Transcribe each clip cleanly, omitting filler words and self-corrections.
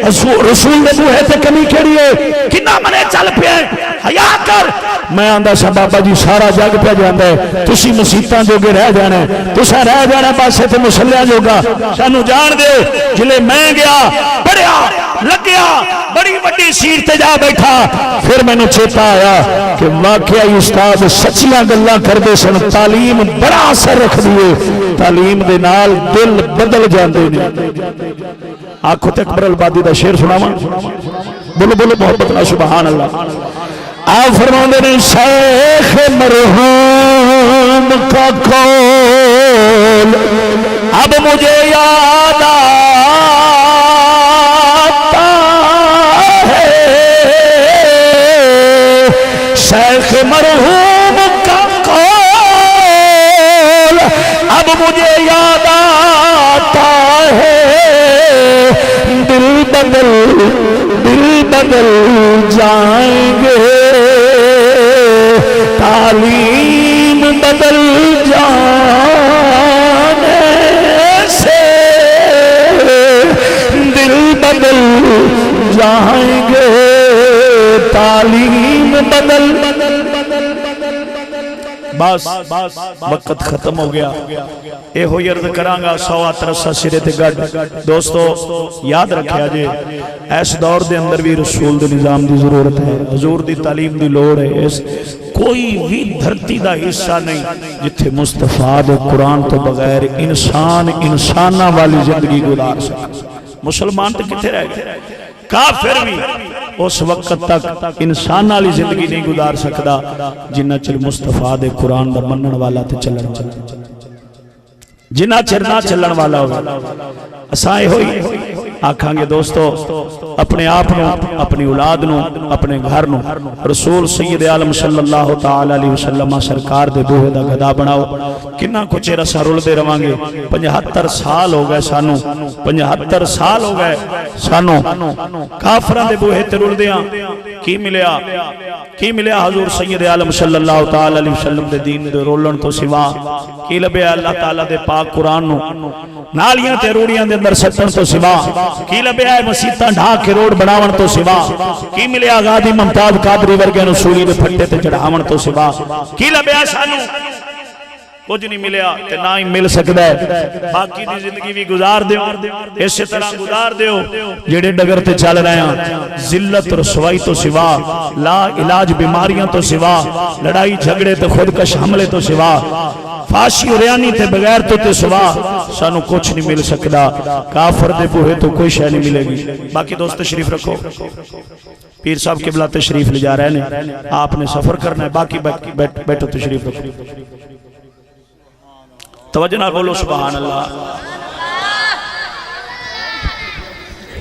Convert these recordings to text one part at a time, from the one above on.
رسول دے بوہے تے کمی کیڑی ہے کنا منے چل پیا حیا کر میں آندا سا بابا جی سارا جگ پہ جاندا ہے تسی مسیتاں جوگے رہ جانا ہے تساں رہ جانا پاسے تے مسلیاں جوگا سانو جان دیو جلے میں گیا پڑھیا لگیا بڑی بڑی سیٹ تے جا بیٹھا پھر میں نے چیتا آیا کہ واقعی استاد سچیاں گلاں کردے سن تعلیم بڑا اثر رکھ دیے تعلیم دے نال دل بدل جاندے نے آنکھوں تے اکبر البادی دا شعر سناواں بولو بولو محبت نہ سبحان اللہ آپ فرماندے نے شیخ مرحوم کا قول اب مجھے یاد آتا ہے شیخ مرحوم کا قول اب مجھے یاد آتا ہے دل بدل جائیں گے تعلیم بدل جانے سے دل بدل جائیں گے تعلیم بدل بس وقت ختم ہو گیا اے ہو یرد کرانگا سوا ترسا سرے تے گڑ دوستو یاد رکھیا جے ایس دور دے اندر بھی رسول دے نظام دی ضرورت ہے حضور دی تعلیم دی لوڑ ہے کوئی بھی دھرتی دا حصہ نہیں جتھے مصطفیٰ دے قرآن تو بغیر انسانہ والی زندگی گزار سکتا مسلمان تے کتے رہ گئے کافر بھی اس وقت تک انسان والی زندگی نہیں گزار سکتا جنہ چر مصطفیٰ دے قرآن دا منن والا تے چلن والا جنہ چر نہ چلن والا ہوگا اسائے ہوئی آکھاں گے دوستو اپنے آپ نو اپنی اولاد نو اپنے گھر نو رسول سید عالم صلی اللہ تعالی علیہ وسلم سرکار دے بوہے دا گدا بناؤ کنا کچھ رسا رول دے روانگے 75 سال ہو گئے سانو 75 سال ہو گئے سانو کافران دے بوہے تے رول دیاں کی ملیا حضور سید عالم صلی اللہ تعالی علیہ وسلم دے دین دے رولن تو سوا کی لبیا اللہ تعالی دے پاک قرآن نو نالیاں تے روڑیاں دے اندر ستن تو سوا کی لبیا ہے مسیطہ ڈھا کے روڑ بناون تو سوا کی ملیا غادی ممتاز قادری ورگے نو سولی دے پھٹے تے چڑھاون تو سوا کی لبیا سانو کچھ نہیں ملیا تے نہ ہی مل سکتا ہے باقی دی زندگی بھی گزار دیو اسی طرح گزار دیو جڑے ڈگر تے چل رہے ہیں ذلت رسوائی تو سوا لا علاج بیماریاں تو سوا لڑائی جھگڑے تے خودکش حملے تو سوا فاشی و ریانی تے بغیر تو تے سوا سانو کچھ نہیں مل سکتا کافر دے بوہے تو کوئی شے نہیں ملے گی باقی دوست تشریف رکھو پیر صاحب قبلہ تشریف لے جا رہے ہیں آپ نے سفر کرنا ہے باقی بیٹھو تشریف رکھو توجہ نہ بولو سبحان اللہ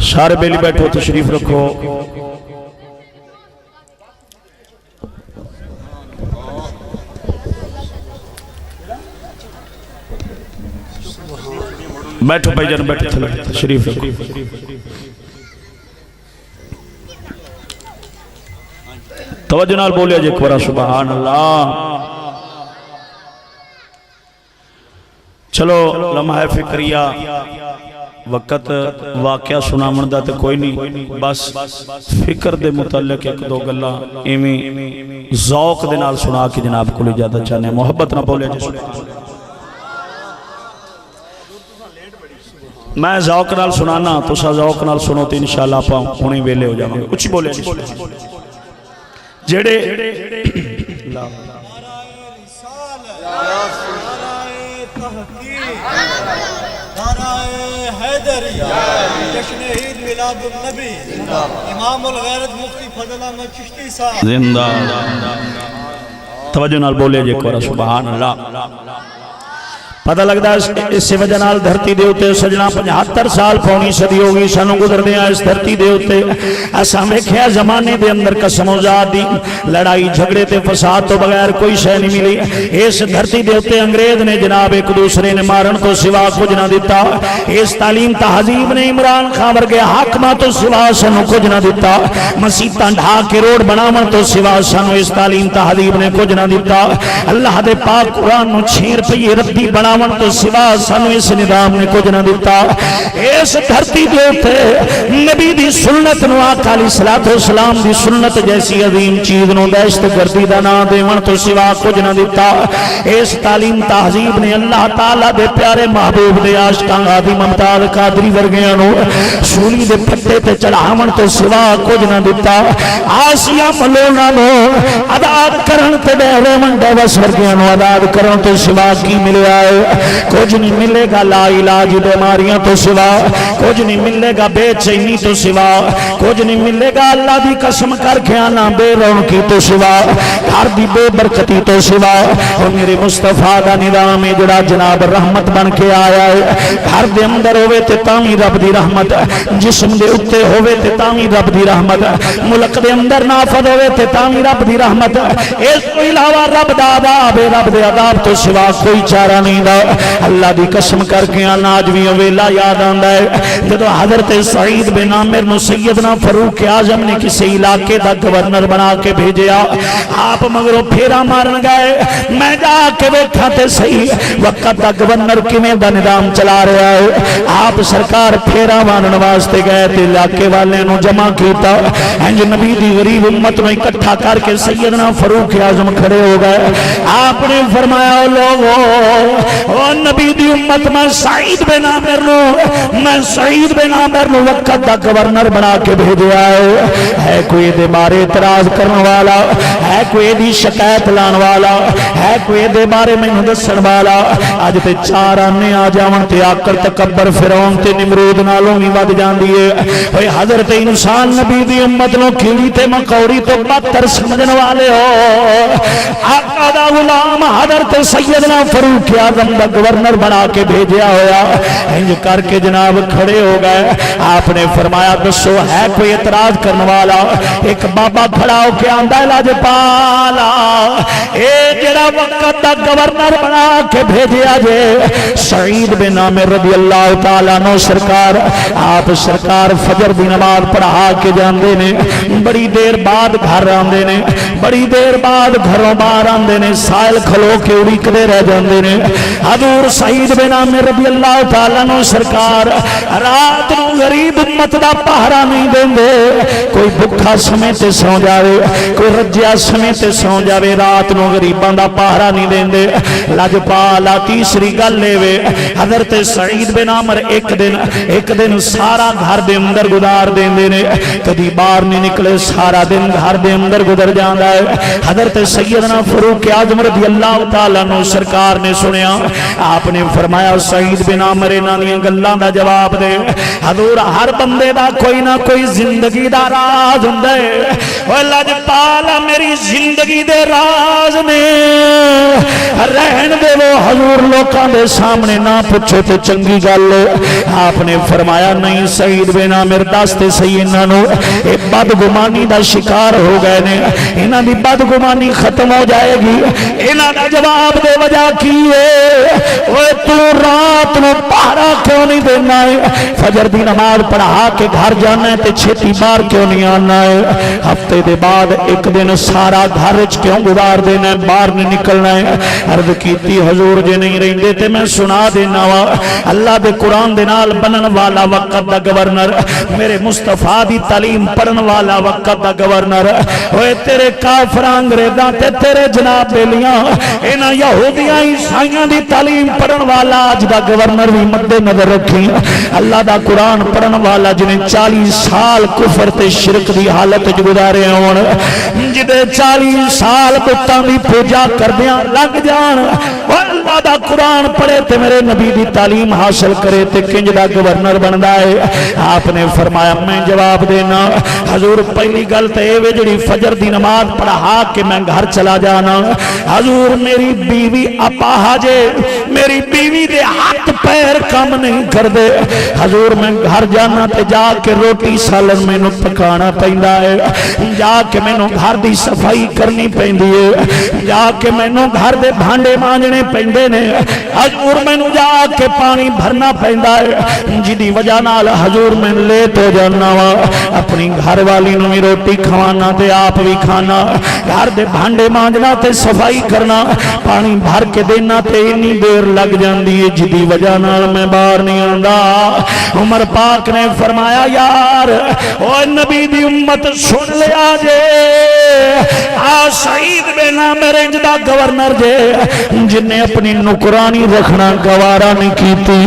سارے بیلی بیٹھو تشریف رکھو بیٹھو بھائی جان بیٹھو تشریف رکھو توجہ نال بولیا جے ایک سبحان اللہ چلو لمحہ فکریہ وقت واقعہ سنامن دا تے کوئی نہیں بس فکر دے متعلق ایک دو گلہ ایمیں ذوق دے نال سنا کے جناب کو لے جاتا چاہنے محبت نہ بولے جے سبحان میں ذوق نال سنانا تو سا ذوق نال سنو تو انشاءاللہ آپ ہونی ویلے ہو جاؤں گے کچھ بولے جے جڑے جشن عید میلاد النبی امام الغیرت مفتی فضل احمد چشتی صاحب زندہ توجہ نال بولے جے کورا سبحان اللہ پتہ لگتا ہے اس سے وجہ نال دھرتی دے ہوتے سجنا 75 سال پونی صدی ہوگی سانو گزر دیا اس دھرتی دے ہوتے ایسا میں کیا زمانے دے اندر قسم و ذاتی لڑائی جھگڑے تے فساد تو بغیر کوئی شے نہیں ملی اس دھرتی دے ہوتے انگریز نے جناب ایک دوسرے نے مارن تو سوا کچھ نہ دیتا اس تعلیم تہذیب نے عمران خان ورگے حاکمہ تو سوا سانو کچھ نہ دیتا مسیطاں ڈھا کے روڈ بناون تو سوا سانو اس تعلیم تہذیب نے کچھ نہ دیتا اللہ دے پاک قرآن نو 6 روپے ردی بنا تو سوا سانو اس نظام نے کچھ نہ دیتا اس دھرتی دے تے نبی دی دی سنت نو آقا علیہ الصلوۃ والسلام دی سنت جیسی عظیم چیز نو دہشت گردی دا نام دیون تو سوا کچھ نہ دتا اس تعلیم تہذیب نے اللہ تعالی دے پیارے محبوب دے عاشقاں غازی ممتاز قادری ورگیاں نو سولی دے پھٹے تے چڑھاون تو سوا کچھ نہ دتا آسیہ ملونا نو آزاد کرن تے ڈیرے منڈے بس ورگیاں نو آزاد کرن تو سوا کی ملیا ہے کچھ نہیں ملے گا لا علاج بیماریاں تو سوا کچھ نہیں ملے گا بے چینی تو سوا کچھ نہیں ملے گا اللہ دی قسم کر کے آنا بے رونقی تو سوا گھر دی بے برکتی تو سوا اور میرے مصطفیٰ دا نظام جڑا جناب رحمت بن کے آیا ہے گھر دے اندر ہوئے تے تامی رب دی رحمت جسم دے اتے ہوئے تے تامی رب دی رحمت ملک دے اندر نافذ ہوئے تے تامی رب دی رحمت اس کو علاوہ رب دا عذاب رب دے عذاب تو سوا کوئی چارہ نہیں دا اللہ دی قسم کر کے آنا آج بھی ویلا یاد آندا ہے جدو حضرت سعید بن عامر نو سیدنا فاروق اعظم نے کسی علاقے دا گورنر بنا کے بھیجیا آپ مگروں پھیرا مارن گئے میں جا کے دیکھا تے صحیح وقت دا گورنر کیویں دا نظام چلا رہا ہے آپ سرکار پھیرا مارن واسطے گئے تے علاقے والے نو جمع کیتا انج نبی دی غریب امت نو اکٹھا کر کے سیدنا فاروق اعظم کھڑے ہو گئے آپ نے فرمایا لوگو او نبی دی امت میں سعید بن عامر نو وقت دا گورنر بنا کے بھیجیا ہے کوئی دے بارے اعتراض کرنے والا ہے کوئی دی شکایت لان والا ہے کوئی دے بارے میں دسن والا اج تے چار آنے آ جاون تے آکر تکبر فرعون تے نمرود نالوں بھی ود جاندی ہے اوے حضرت انسان نبی دی امت نو کیڑی تے مکوڑی تو بدتر سمجھن والے ہو آقا دا غلام حضرت سیدنا فاروق اعظم دا گورنر بنا کے بھیجیا ہویا انج کر کے جناب کھڑے ہو گئے آپ نے فرمایا دسو ہے کوئی اعتراض کرنے والا ایک بابا کھڑا ہو کے آندا ہے لاجپالا اے جڑا وقت دا گورنر بنا کے بھیجیا جے سعید بن عامر رضی اللہ تعالیٰ عنہ سرکار آپ سرکار فجر دی نماز پڑھا کے جاندے نے بڑی دیر بعد گھر آندے نے بڑی دیر بعد گھروں باہر آندے نے سائل کھلو کے اڑیکدے رہ جاندے نے حضور سعید بن عامر رضی اللہ تعالیٰ عنہ سرکار رات نو غریب امت دا پہرا نہیں دیندے کوئی بھکھا سمیتے سو جاوے کوئی رجیا سمیتے سو جاوے رات نو غریباں دا پہرا نہیں دیندے لاجپالا تیسری گل لے وے حضرت سعید بن عامر ایک دن سارا گھر دے اندر گزار دیندے نے کدی باہر نہیں نکلے سارا دن گھر دے اندر گزر جاندا ہے حضرت سیدنا فاروق اعظم رضی اللہ تعالیٰ عنہ سرکار نے سنیا آپ نے فرمایا سعید بن عامر انہاں دیاں گلاں دا جواب دے حضور ہر بندے دا کوئی نہ کوئی زندگی دا راز ہوندا ہے او لاجپالا میری زندگی دے راز نے رہن دے وہ حضور لوکاں دے سامنے نہ پوچھو تے چنگی گل آپ نے فرمایا نہیں سعید بن عامر دس تے صحیح انہاں نو اے بدگمانی دا شکار ہو گئے نے انہاں دی بدگمانی ختم ہو جائے گی انہاں دا جواب دے وجہ کی ہے اوے تو رات نو پہرا کیوں نہیں دینا ہے فجر دی نماز پڑھا کے گھر جانا ہے تے چھتی باہر کیوں نہیں آنا ہے ہفتے دے بعد ایک دن سارا گھر وچ کیوں گزار دینا ہے باہر نہیں نکلنا ہے عرض کیتی حضور جے نہیں رہندے تے میں سنا دینا وا اللہ دے قرآن دے نال بنن والا وقت دا گورنر میرے مصطفیٰ دی تعلیم پڑھن والا وقت دا گورنر اوے تیرے کافراں انگریزاں تے تیرے جناب بیلیاں انہاں یہودیاں عیسائیاں دی تعلیم پڑھن والا اج دا گورنر بھی مد نظر رکھی اللہ دا قرآن پڑھن والا جنہیں 40 سال کفر تے شرک دی حالت گزارے ہون جدے 40 سال بتاں دی پوجا کردیاں لگ جان اللہ دا قرآن پڑھے تے میرے نبی دی تعلیم حاصل کرے تے کنج دا گورنر بندا ہے آپ نے فرمایا میں جواب دینا حضور پہلی گل تے اے جڑی فجر دی نماز پڑھا کے میں گھر چلا جانا حضور میری بیوی اپاہج میری بیوی دے ہاتھ پیر کام نہیں کر دے حضور میں گھر جانا تے جا کے روٹی سالن میں نو پکانا پیندا ہے جا کے میں نو گھر دی صفائی کرنی پیندی ہے جا کے میں نو گھر دے بھانڈے مانجنے پیندے نے حضور میں نو جا کے پانی بھرنا پیندا ہے جدی وجہ نال حضور میں لیٹ ہو جانا وا اپنی گھر والی نو بھی روٹی کھوانا تے آپ بھی کھانا گھر دے بھانڈے مانجنا تے صفائی کرنا پانی بھر کے دینا تے اتنی دیر لگ جاندی ہے جدی وجہ نال میں باہر نہیں آندا عمر پاک نے فرمایا یار او نبی دی امت سن لیا جے آ سعید بن عامر انج دا گورنر جے جن نے اپنی نکرانی رکھنا گوارا نہیں کیتی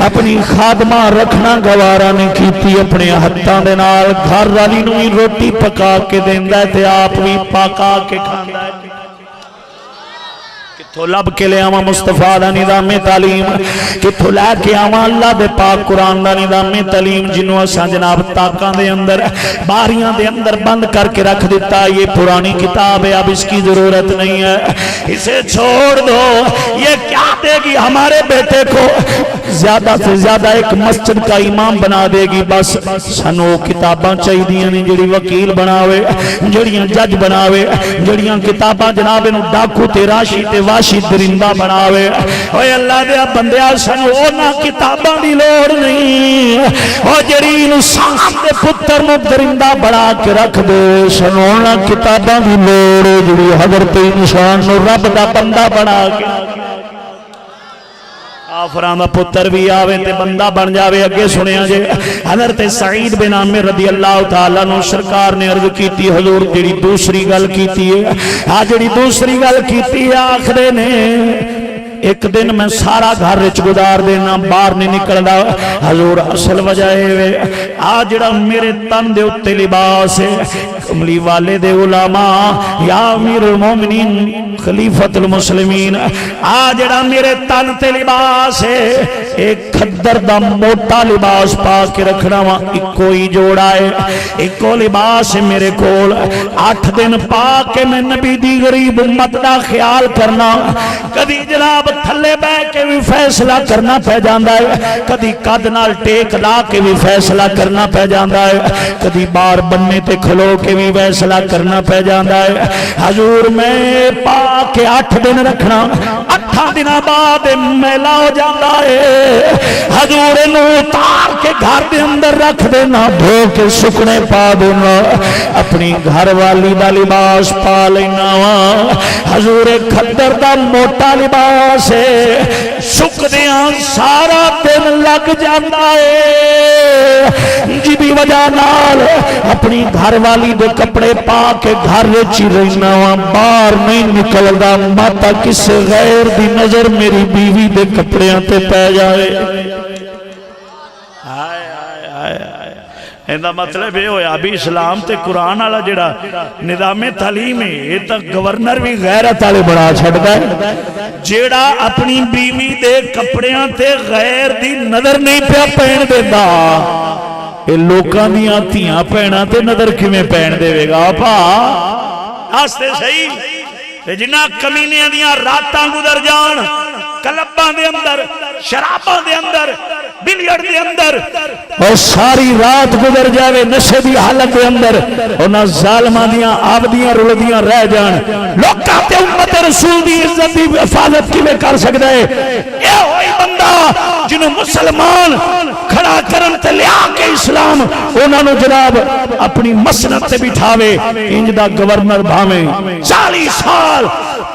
اپنی خادمہ رکھنا گوارا نہیں کیتی اپنے ہتھاں دے نال گھر والی نوں ہی روٹی پکا کے دیندا ہے تے آپ بھی پکا کے کھاندا ہے کتھوں لب کے لے آواں مصطفیٰ دا نظام تعلیم کتھوں لے کے آواں اللہ دے پاک قرآن دا نظام تعلیم جنوں اساں جناب تاکاں دے اندر باریاں دے اندر بند کر کے رکھ دیتا یہ پرانی کتاب ہے اب اس کی ضرورت نہیں ہے اسے چھوڑ دو یہ کیا دے گی ہمارے بیٹے کو زیادہ سے زیادہ ایک مسجد کا امام بنا دے گی بس سنو کتاباں چاہی دیاں نہیں جڑی وکیل بناوے جڑیاں جج بناوے جڑیاں کتاباں جناب انہوں ڈاکو تے راشی تے واشی درندہ بناوے اوے اللہ دے بندیاں سنو نہ کتاباں دی لوڑ نہیں او جڑی انسان دے پتر نو درندہ بنا کے رکھ دے سنو نہ کتاباں دی لوڑ جڑی حضرت انسان نو رب دا بندہ بنا کے کافران دا پتر بھی آوے تے بندہ بن جاوے اگے سنیا جے حضرت سعید بن عامر رضی اللہ تعالیٰ عنہ سرکار نے عرض کیتی حضور جڑی دوسری گل کیتی ہے ہاں جڑی دوسری گل کیتی ہے آخرے نے ایک دن میں سارا گھر رچ گزار دینا باہر نہیں نکلدا حضور اصل وجہ ہے آ جڑا میرے تن دے اتے لباس ہے کملی والے دے علماء یا امیر المومنین خلیفۃ المسلمین آ جڑا میرے تن تے لباس ہے ایک کھدر دا موٹا لباس پا کے رکھنا وا اکو ہی جوڑا ہے اکو لباس ہے میرے کول 8 دن پا کے میں نبی دی غریب امت دا خیال کرنا کبھی جناب تھلے بہ کے بھی فیصلہ کرنا پہ جاندہ ہے کدی قد نال ٹیک لا کے بھی فیصلہ کرنا پہ جاندہ ہے کدی بار بننے تے کھلو کے بھی فیصلہ کرنا پہ جاندہ ہے حضور میں پا کے 8 دن رکھنا 8 دن بعد میلا ہو جاندہ ہے حضور نو اتار کے گھر دے اندر رکھ دینا دھو کے سکنے پا دینا اپنی گھر والی دا لباس پا لینا حضور کھدر دا موٹا لباس سک دیاں سارا دن لگ جاندہ ہے جی بھی وجہ نال اپنی گھر والی دے کپڑے پا کے گھر رچی رہنا باہر نہیں نکلدا ماتا کسے غیر دی نظر میری بیوی دے کپڑیاں تے پہ جائے ایندہ مطلب یہ ہویا ابھی اسلام تے قرآن والا جڑا نظام تعلیم ہے یہ تک گورنر بھی غیرت والے بڑا چھڑدا ہے جڑا اپنی بیوی دے کپڑیاں تے غیر دی نظر نہیں پیا پہن دیندا اے لوکاں دیاں تھیاں پہنا تے نظر کیویں پہن دے گا پا آستے صحیح جنہ کمینیاں دیاں راتاں گزر جان کلباں دے اندر شراباں دے اندر بلیئر دے اندر اور ساری رات گزر جاوے نشے دی حالت دے اندر انہاں ظالماں دیاں آبدیاں رلدیاں رہ جان لوکاں تے امت رسول دی عزت دی حفاظت کیویں کر سکدا ہے اے ہوئی بندہ جنوں مسلمان کھڑا کرن تے لیا کے اسلام انہاں نوں جناب اپنی مسند تے بٹھاوے انج دا گورنر بھاویں 40 سال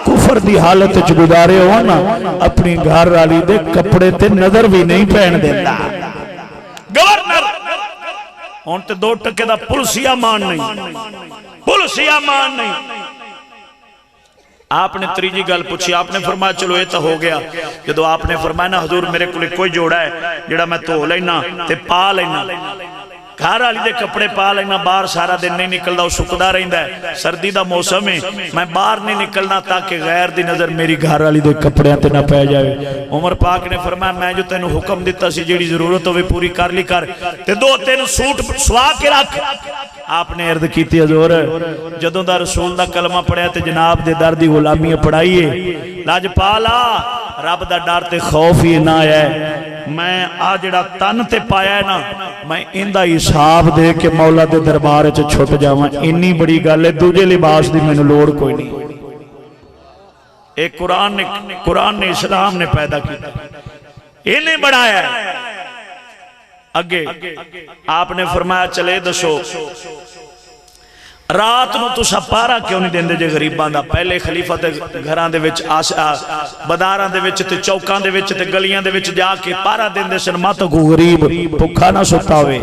کفر دی حالت وچ گزارے ہو نا اپنی گھر والی دے کپڑے تے نظر بھی نہیں پہن دیندا گورنر ہن تے 2 ٹکے دا پولیس امان نہیں آپ نے تریجی گل پوچھی آپ نے فرمایا چلو یہ تو ہو گیا جدو آپ نے فرمایا نا حضور میرے کوئی کوئی جوڑا ہے جڑا میں دھو لینا تے پا لینا گھر والی دے کپڑے پا لینا باہر سارا دن نہیں نکلدا وہ سکدا رہندا ہے سردی دا موسم ہے میں باہر نہیں نکلنا تاکہ غیر دی نظر میری گھر والی دے کپڑیاں تے نہ پے جائے عمر پاک نے فرمایا میں جو تینوں حکم دیتا سی جیڑی ضرورت ہوے پوری کر لی کر تے 2-3 سوٹ سوا کے رکھ آپ نے عرض کیتی حضور جدوں دا رسول دا کلمہ پڑھیا تے جناب دے در دی غلامی پڑھائیے لاجپالا رب دا ڈر تے خوف ہی نہ ہے میں آ جڑا تن تے پایا ہے نا میں اندہ حساب دے کے مولا دے دربار چ چھٹ جاواں انی بڑی گل ہے دوجے لباس دی مینوں لوڑ کوئی نہیں ایک قرآن نے اسلام نے پیدا کیتا انہیں بڑھایا ہے اگے آپ نے فرمایا چلے دسو رات نو تسا پارا کیوں نہیں دیندے جے غریباں دا پہلے خلیفہ تے گھراں دے وچ بازاراں دے وچ تے چوکاں دے وچ تے گلیاں دے وچ جا کے پارا دیندے سن مت کو غریب بھکھا نہ ستا ہوئے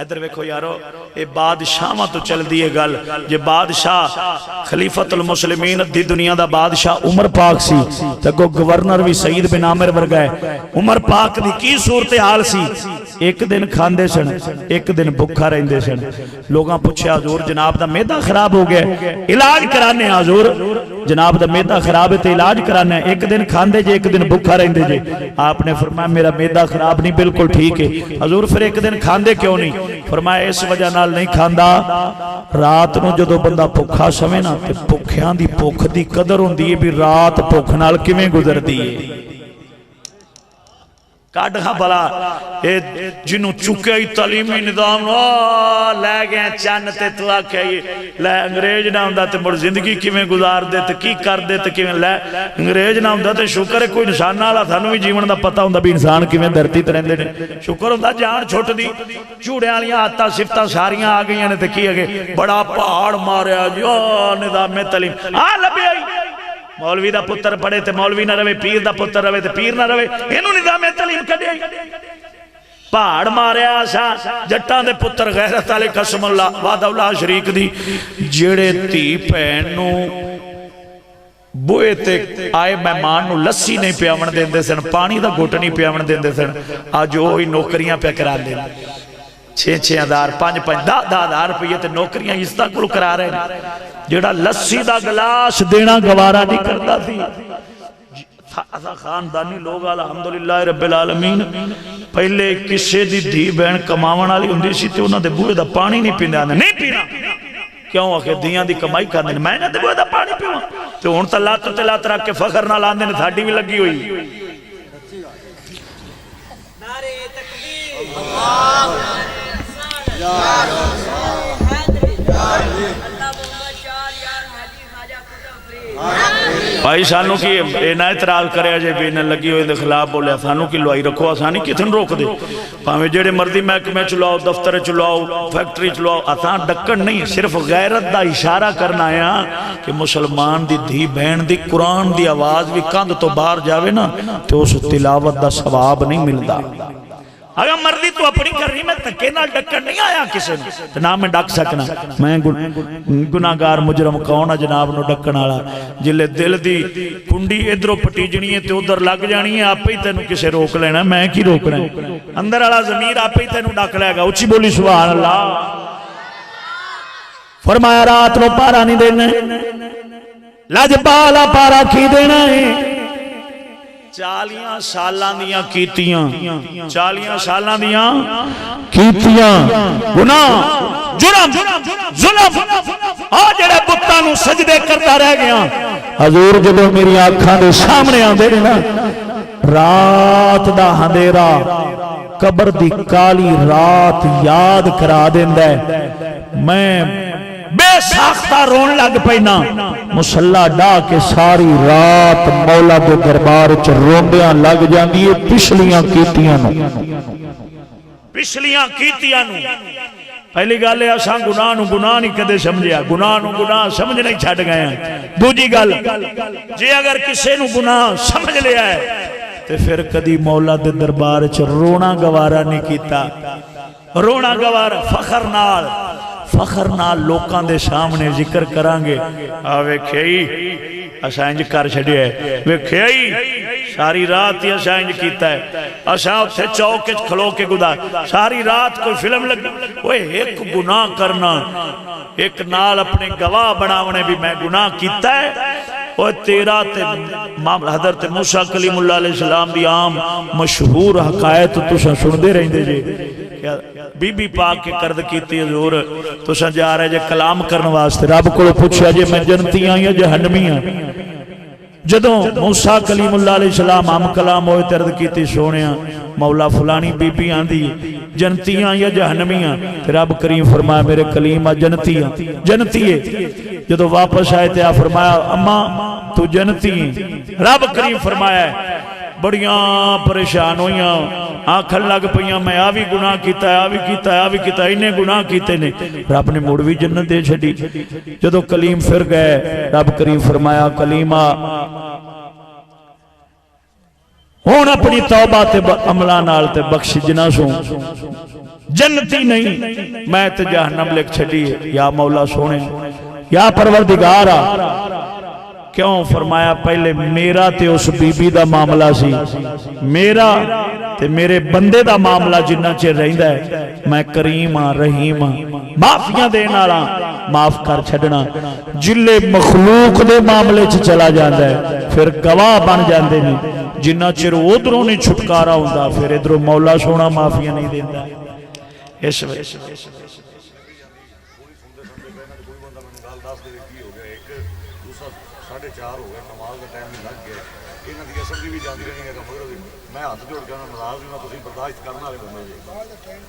ادھر ویکھو یارو اے بادشاہاں تو چل دی ہے گل جے بادشاہ خلیفۃ المسلمین دی دنیا دا بادشاہ عمر پاک سی تے کو گورنر بھی سعید بن عامر ورگا ہے عمر پاک دی کی صورتحال سی ایک دن کھاندے سن ایک دن بھکھا رہندے سن لوگاں پوچھیا حضور جناب دا معدہ خراب ہو گیا علاج کرانے حضور جناب دا معدہ خراب ہے تے علاج کرانے ایک دن کھاندے جے ایک دن بھکھا رہندے جے آپ نے فرمایا میرا معدہ خراب نہیں بالکل ٹھیک ہے حضور پھر ایک دن کھاندے کیوں نہیں فرمایا اس وجہ نال نہیں کھاندا رات نو جدو بندہ بھکھا سوے نا تے بھکھیاں دی بھوک دی قدر ہوندی ہے بھی رات بھوک نال کیویں گزردی ہے کاڑھا بلا جنہوں چکے ہی تعلیمی نظام لے گئے چانتے تو آکھے لے انگریز نہ ہوندہ تے مڑ زندگی کیویں گزار دے تے کی کر دے تے کیویں لے انگریز نہ ہوندہ تے شکر ہے کوئی نشان نہ آلا تھانو بھی جیون دا پتہ ہوندہ بھی انسان کیویں دھرتی تے رہندے نے شکر ہوندہ جان چھوٹ دی چوڑے آلیاں آتا صفتہ ساریاں آگئیاں نے تے کی آگے بڑا پہاڑ ماریا جو نظام میں تعلیم لبی آئی مولوی دا پتر پڑے تے مولوی نہ روے پیر دا پتر روے تے پیر نہ روے انہوں نظام تعلیم کر دیا پہاڑ مارے آسا جٹاں دے پتر غیرت علی قسم اللہ وعدہ اللہ شریک دی جڑے تی پہنو بوئے تے آئے مہمان نو لسی نہیں پیاون دیندے سن پانی دا گھٹ نہیں پیاون دیندے سن آج وہی نوکریاں پہ کرا دیں 6,000 5,000 روپیے تے نوکریاں اس طرح کل کرا رہے ہیں جڑا لسی دا گلاس دینا گوارا نہیں کرتا تھی تھا خاندانی لوگ الحمدللہ رب العالمین پہلے کسے دی دھی بہن کماون والی ہوندی سی تے انہاں دے بوئے دا پانی نہیں پیندا نہیں پینا کیوں آخے دیاں دی کمائی کرنے میں نہ دے بوئے دا پانی پیواں تے ہن تے لات رکھ کے فخر نہ لاندے نے تھاڈی بھی لگی ہوئی نعرہ تکبیر اللہ بھائی سانوں کی اینا اعتراض کرے جے بھی انہیں لگی ہوئے دے خلاف بولے سانوں کی لوائی رکھو آسانی کتن روک دے پاہمیں جیڑے مردی محکمے چلاؤ دفتر چلاؤ فیکٹری چلاؤ آسان ڈکن نہیں صرف غیرت دا اشارہ کرنا ہے کہ مسلمان دی دھی بہن دی قرآن دی آواز بھی کاند تو باہر جاوے نا تو اس تلاوت دا ثواب نہیں ملدا اگر مردی تو اپنی کر رہی میں تکے نہ ڈکن نہیں آیا کسی نے تو نہ میں ڈک سکنا میں گناہگار مجرم کون ہے جناب نو ڈکن آلا جلے دل دی کنڈی ادھروں پٹیجنی ہے تو ادھر لگ جانی ہے آپ ہی تینوں کسے روک لینا میں کی روکنا ہے اندر آلا ضمیر آپ ہی تینوں ڈک لے گا اچھی بولی سبحان اللہ فرمایا رات نو پارا نہیں دینا لج بالا پارا کی دینا ہے 40 سالاں دیاں کیتیاں 40 سالاں دیاں کیتیاں گناہ جرم ظلم آج جڑے بتاں نو سجدے کرتا رہ گیا حضور جدو میری آنکھاں دے سامنے آندے نے نا رات دا اندھیرا قبر دی کالی رات یاد کرا دیندا ہے میں بے ساختہ رون لگ پینا مسلح ڈا کے ساری رات مولا دے دربار چ روندیاں لگ جاندی ہے پچھلیاں کیتیاں نو پہلی گل ہے اساں گناہ نو گناہ نہیں کدے سمجھیا گناہ نو گناہ سمجھ نہیں چھڈ گئے ہیں دوجی گل جے اگر کسے نو گناہ سمجھ لیا ہے تے پھر کدی مولا دے دربار چ رونا گوارا نہیں کیتا رونا گوارا فخر نال لوکاں دے سامنے ذکر کرانگے ویکھیئی اساں انج کر چھڈیا ہے ویکھیئی ساری رات ہی اساں انج کیتا ہے اساں اوتھے چوک وچ کھلو کے گزار ساری رات کوئی فلم لگ اوے ایک گناہ کرنا ایک نال اپنے گواہ بناونے بھی میں گناہ کیتا ہے اور تیرا حضرت موسیٰ کلیم اللہ علیہ السلام دی عام مشہور حقائق تساں سندے رہندے جے بی بی پاک کے کرد کیتی حضور تساں جا رہے جے کلام کرن واسطے رب کو پوچھیا جے میں جنتی ہاں یا جہنمی ہاں جدوں موسیٰ کلیم اللہ علیہ السلام عام کلام ہوئے ترد کیتی سونیاں مولا فلانی بی بی آندھی جنتیاں یا جہنمیاں رب کریم فرمایا میرے کلیم جنتیاں جنتی ہے جدو واپس آئے تھے فرمایا اماں تو جنتی ہیں رب کریم فرمایا بڑیاں پریشان ہویاں آنکھن لگ پئیاں میں آوی گناہ کیتا ہے آوی کیتا ہے انہیں گناہ کیتے نے رب نے موڑوی جنت دے چھڑی جدو کلیم پھر گئے رب کریم فرمایا کلیمہ ہون اپنی توبہ تے عملہ نال تے بخش جنا سوں جنتی نہیں میں تے جہنم لکھ چھڑی ہے یا مولا سونے یا پروردگارا کیوں فرمایا پہلے میرا تے اس بی بی دا معاملہ سی میرا تے میرے بندے دا معاملہ جنہ چیر رہندہ ہے میں کریم ہاں رحیم ہاں معافیاں دین والا معاف کر چھڈنا جلے مخلوق دے معاملے چ چلا جاندا ہے پھر گواہ بن جاندے نے جنہ چیر ادھروں نہیں چھٹکارا ہوندا پھر ادھروں مولا سونا معافیاں نہیں دیندا اس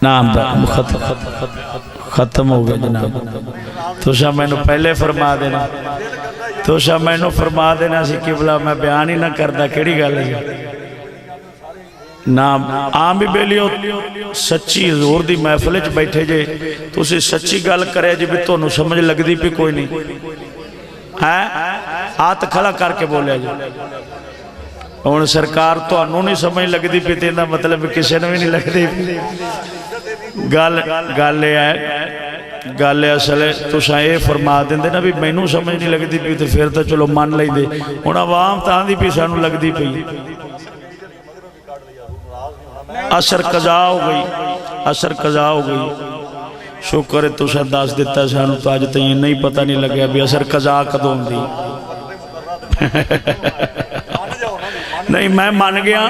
نام دا ختم ہو گیا جناب توشا میں نو پہلے فرما دینا توشا میں نو فرما دینا سی قبلہ میں بیان ہی نہ کردا کیڑی گل ہے نام عام بھی بیلیو سچی حضور دی محفل وچ بیٹھے جے تسی سچی گل کرے جی بھی تانوں سمجھ لگدی پئی کوئی نہیں ہے ہاتھ کھڑا کر کے بولیا جی ہن سرکار تانوں نہیں سمجھ لگدی پئی تے دا مطلب کسے نوں بھی نہیں لگدی گل ہے اصل ہے تساں یہ فرما دیندے نا بھی مینوں سمجھ نہیں لگدی پئی تے پھر تے چلو من لیندے ہن عوام تاں دی پئی سانوں لگدی پئی اثر قضا ہو گئی اثر قضا ہو گئی شکر ہے تساں دس دیتا سانوں تو اج تائیں نہیں پتہ نہیں لگیا بھی اثر قضا کدوں ہوندی نہیں میں مان گیا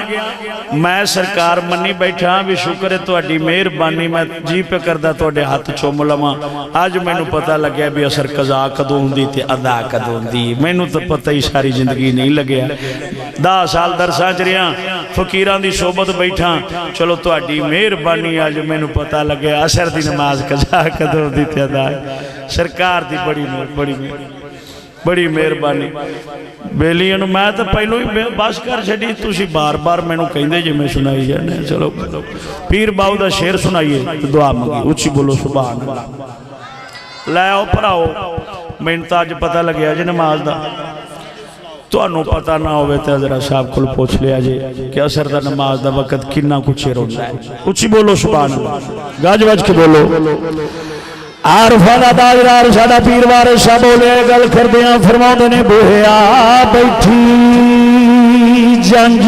میں سرکار منی بیٹھا بھی شکر ہے تہاڈی مہربانی میں جی پہ کردا تہاڈے ہاتھ چوم لواں اج مینوں پتہ لگیا بھی اثر قضا کدوں ہوندی تے ادا کدوں ہوندی مینوں تو پتہ ہی ساری زندگی نہیں لگیا 10 سال درساں چ رہیا فقیراں دی صحبت بیٹھا چلو تہاڈی مہربانی اج مینوں پتہ لگیا اثر دی نماز قضا کدوں ہوندی تے ادا سرکار دی بڑی مہربانی بیلیاں نو میں تو پہلو ہی بس کر چھڈی تسی بار بار مینوں کہندے جے میں سنائی جانے چلو پیر باو دا شعر سنائیے تو دعا منگی اونچی بولو سبحان اللہ لے آؤ پڑھاؤ مینوں تو اج پتہ لگیا جے نماز دا تانوں پتہ نہ ہوے تے حضرت صاحب کول پوچھ لیا جے کہ اثر دا نماز دا وقت کنا کچھ ہوندا ہے اونچی بولو سبحان اللہ گاج وج کے بولو عارفہ دا داجدار ساڈا پیر وارث صاحب بولے گل کردیاں فرماؤندے نے بوہیا بیٹھی جنج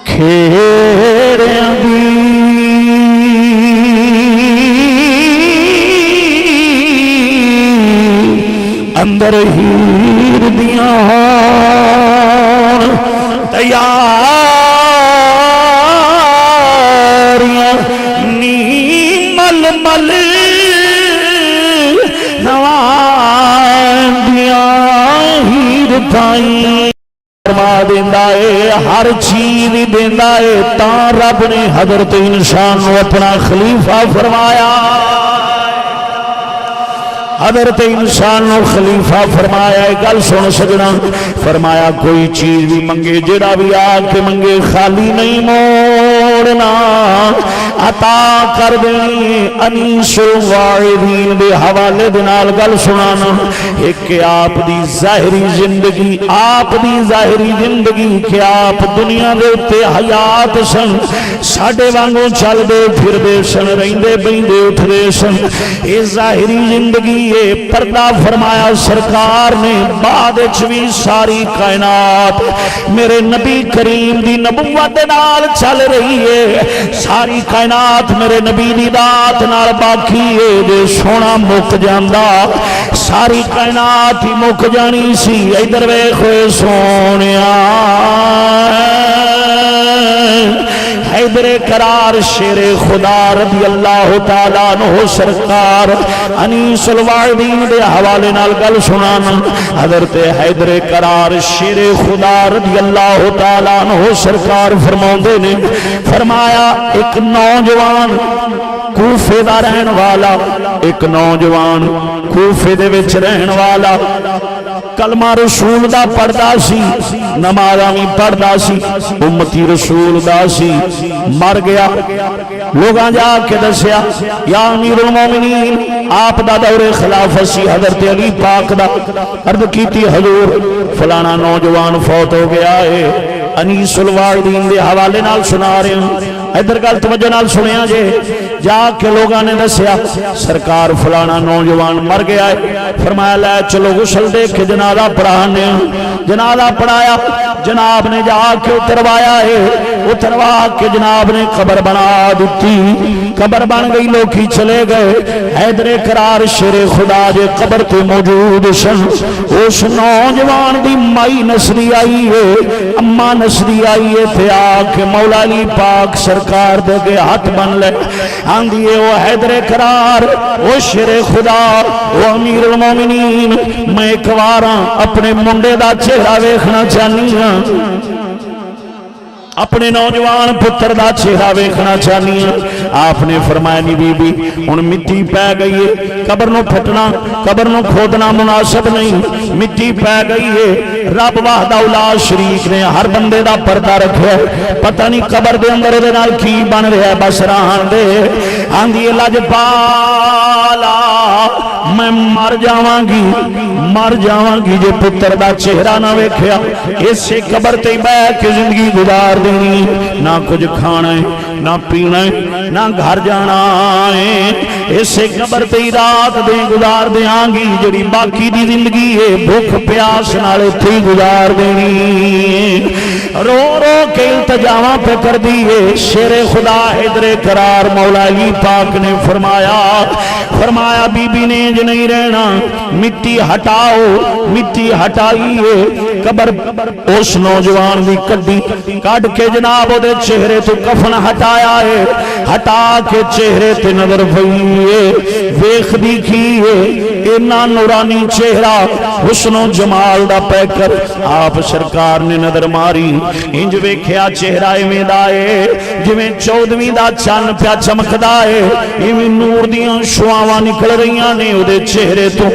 کھیڑیاں دی اندر ہیر دیاں تیار مل نوان دیاں ہیر تھائیں فرما دیندہ ہے ہر چیز دیندہ ہے تاں رب نے حضرت انسان کو اپنا خلیفہ فرمایا حضرت انسان کو خلیفہ فرمایا ہے گل سن سجنا فرمایا کوئی چیز بھی منگے جڑا بھی آ کے منگے خالی نہیں موڑنا عطا کر دینی انیس الواعدین دے حوالے دنال گل سنانا ایک کہ آپ دی ظاہری زندگی کہ آپ دنیا دے تے حیات سن ساڑے وانگوں چل دے پھر دے سن رہندے بیندے اٹھ دے سن اے ظاہری زندگی اے پردہ فرمایا سرکار نے بعد چوی ساری کائنات میرے نبی کریم دی نبوت نال چل رہی ہے ساری کائنات میرے نبی دی ذات نال باقی ہے دے سونا مک جاندا ساری کائنات ہی مک جانی سی ادھر ویکھو سونیا حیدر قرار شیر خدا رضی اللہ تعالیٰ عنہ سرکار انیس الواعدین دے حوالے نال گل سنانا حضرت حیدر قرار شیر خدا رضی اللہ تعالیٰ عنہ سرکار فرماؤندے نے فرمایا ایک نوجوان کوفے دا رہن والا ایک نوجوان کوفے دے وچ رہن والا کلمہ رسول دا پڑھدا سی نمازاں وی پڑھدا سی امتی رسول دا سی مر گیا لوگاں جا کے دسیا یا امیر المومنین آپ دا دور خلافت سی حضرت علی پاک دا عرض کیتی حضور فلانا نوجوان فوت ہو گیا ہے انیس الواردین دے حوالے نال سنا رہے ہیں. ادھر گل توجہ نال سنیا جے. جا کے لوگاں نے دسیا سرکار فلانا نوجوان مر گیا ہے. فرمایا لے چلو غسل دے کے جنازہ پڑھانے. جنازہ پڑھایا, جناب نے جا کے اتروایا ہے. اتروا کے جناب نے قبر بنا دیتی. قبر بن گئی, لوکی چلے گئے. حیدر قرار شیر خدا جے قبر تے موجود سن. اس نوجوان دی مائی نسری آئی ہے, اما نسری آئی ہے. تے آ کے مولا علی پاک سرکار دے کے ہاتھ بن لے. آندھیے وہ حیدر قرار, وہ شیر خدا, وہ امیر المومنین, میں ایک واراں اپنے منڈے دا چہرہ ویکھنا چاہنی ہاں, اپنے نوجوان پتر دا چہرہ ویکھنا چاہنی ہاں. آپ نے فرمایا نہیں بی بی ہن مٹی پہ گئی ہے, قبر نو پھٹنا قبر نو کھودنا مناسب نہیں, مٹی پہ گئی ہے. رب وحدہ لا شریک نے ہر بندے دا پردہ رکھیا ہے. پتہ نہیں قبر دے اندر دے نال کی بن رہا ہے. بس رہن دے. آندھی لاجپالا میں مر جاواں گی جے پتر دا چہرہ نہ ویکھیا. اسے قبر تے بیٹھ کے زندگی گزار دینی. نہ کچھ کھانا ہے نہ پینا ہے نہ گھر جانا ہے. اسے قبر تے رات دے گزار دیاں گی. جڑی باقی دی زندگی ہے بھوک پیاس نال اتھے گزار دینی. رو رو کے التجاواں پہ کر دیے. شیر خدا حیدر قرار مولا علی پاک نے فرمایا بی بی نے جو نہیں رہنا, مٹی ہٹاؤ. مٹی ہٹائی ہے. قبر اس نوجوان دی کڈی کڈ کے جناب دے چہرے تو کفن ہٹایا ہے. ہٹا کے چہرے تے نظر پئی ہے. ویکھ دی کی ہے اینا نورانی چہرہ حسن و جمال دا پہ کر. آپ سرکار نے نظر ماری, انج ویکھیا چہرہ ایویں دا ہے جویں 14ویں دا چن پیا چمکدا ہے. ایویں نور دیاں شعاواں نکل رہیاں نے اودے چہرے تو.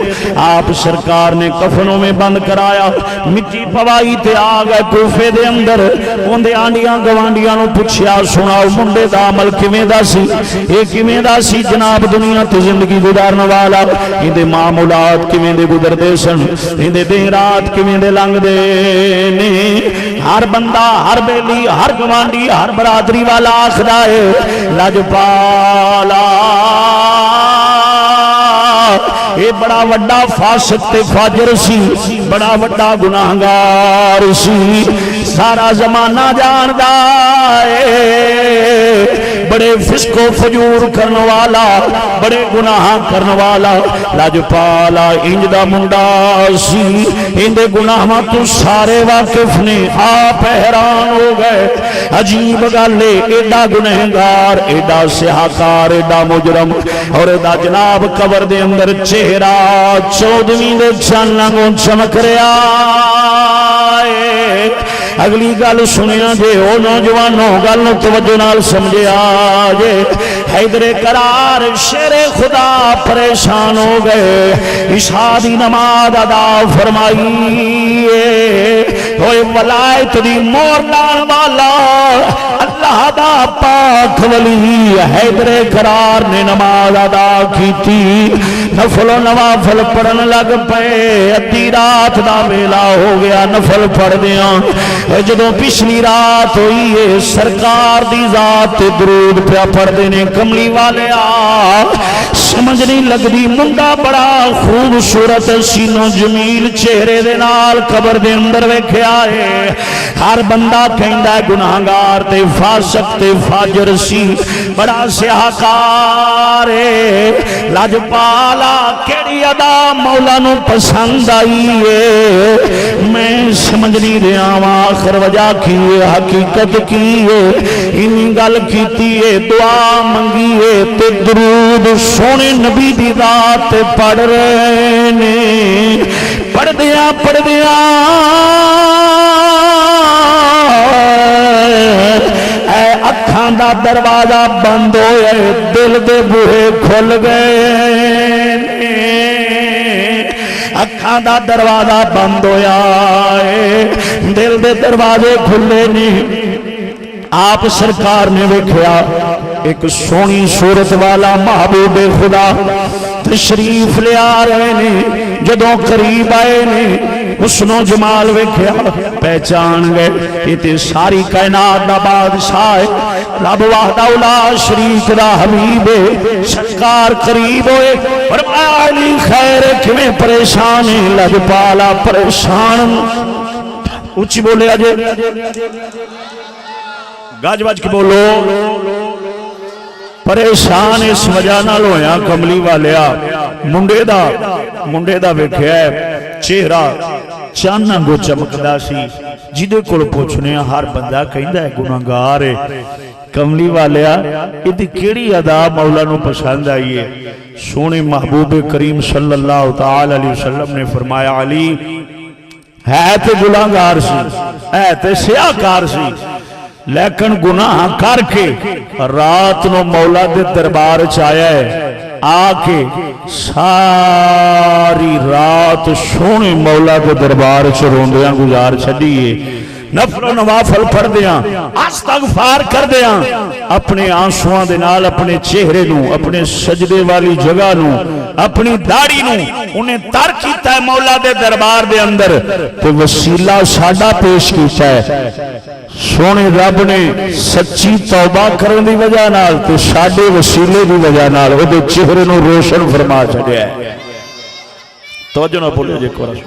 آپ سرکار نے کفنوں میں بند کرایا, مٹی پوائی تے آ گئے کوفے دے اندر. اوندے آنڈیاں گوانڈیاں نو پوچھیا سناؤ منڈے دا عمل کیویں دا سی, اے کیویں دا سی جناب دنیا تے زندگی گزارن والا. ایندے معمولات کیویں دے گزردے سن, ایندے دن رات کیویں دے لنگ دے نے. ہر بندہ ہر بیلی ہر گوانڈی ہر برادری والا آکھدا ہے لاجپالا اے بڑا وڈا فاسق تے فاجر سی, بڑا وڈا گناہگار سی. سارا زمانہ جاندا ہے بڑے فسق و فجور کرن والا, بڑے گناہ کرن والا. لاجپالا انج دا منڈا سی, اندے گناہاں تو سارے واقف نے. آپ حیران ہو گئے. عجیب گل ہے, ایڈا گنہگار, ایڈا سیاہکار, ایڈا مجرم, اور ایڈا جناب قبر دے اندر چہرہ 14ویں دے چن وانگوں چمک رہا ہے. اگلی گل سنیا جے او نوجوانوں, گل نو توجہ نال سمجھیا جے. حیدر قرار شیر خدا پریشان ہو گئے. عشاء دی نماز ادا فرمائی, ہوئے ولایت دی مور لان والا اللہ دا پاک ولی حیدر قرار نے نماز ادا کیتی. نفل و نوافل پڑھن لگ پے. ادھی رات دا ویلا ہو گیا نفل پڑھ دیاں. جدوں پچھلی رات ہوئی ہے سرکار دی ذات تے درود پیا پڑھدے نے. کملی والے آ سمجھ نہیں لگدی, منڈا بڑا خوبصورت سینو جمیل چہرے دے نال قبر دے اندر ویکھیا ہے. ہر بندہ کہندا ہے گناہگار تے فاسق تے فاجر سی, بڑا سیاہکار ہے. لاجپالا کیڑی ادا مولا نو پسند آئی ہے, میں سمجھ نہیں رہا وا آخر وجہ کی ہے, حقیقت کی ہے. انہی گل کیتی ہے, دعا منگی ہے تے درود سونے نبی دی ذات پڑھ رہے نے. پڑھ دیا اے اکھاں دا دروازہ بند ہوئے, دل دے بوہے کھل گئے. اکھاں دا دروازہ بند ہویا ہے, دل دے دروازے کھلے نہیں. آپ سرکار نے ویکھیا ایک سونی صورت والا محبوب خدا تشریف لے آ رہے نے. جدوں قریب آئے نے حسن و جمال ویکھیا پہچان گئے یہ تے ساری کائنات دا بادشاہ ہے رب وحدہ لا شریک دا حبیب ہے سرکار قریب ہوئے فرمایا علی خیر کیویں پریشان ہے لجپالا پریشان اچھی بولے آجے گاج باج کی بولو پریشان اس وجہ نال ہویا کملی والیا منڈے دا ویکھیا ہے چہرہ چانا گو چمکدا سی جدے کول پوچھنے ہر بندہ کہندا ہے گناہگار ہے کملی والیا ایدی کیڑی ادا مولا نو پسند آئی ہے سونے محبوب کریم صلی اللہ تعالی علیہ وسلم نے فرمایا علی ہے تے گناہگار سی ہے تے سیاہکار سی لیکن گناہ کر کے رات نو مولا دے دربار چایا ہے آکے ساری رات سونے مولا دے دربار چروندیاں گزار چھڑیے نفل و نوافل پڑھ دیاں استغفار کر دیاں اپنے آنسوان دے نال اپنے چہرے نو اپنے سجدے والی جگہ نو اپنی داڑھی نو انہیں تر کیتا ہے مولا دے دربار دے اندر تو وسیلہ ساڈا پیش کیتا ہے سونے رب نے سچی توبہ کرنے دی وجہ نال تو ساڈے وسیلے دی وجہ نال او دے چہرے نو روشن فرما چھڈیا ہے توجہ نہ بولو جے کوئی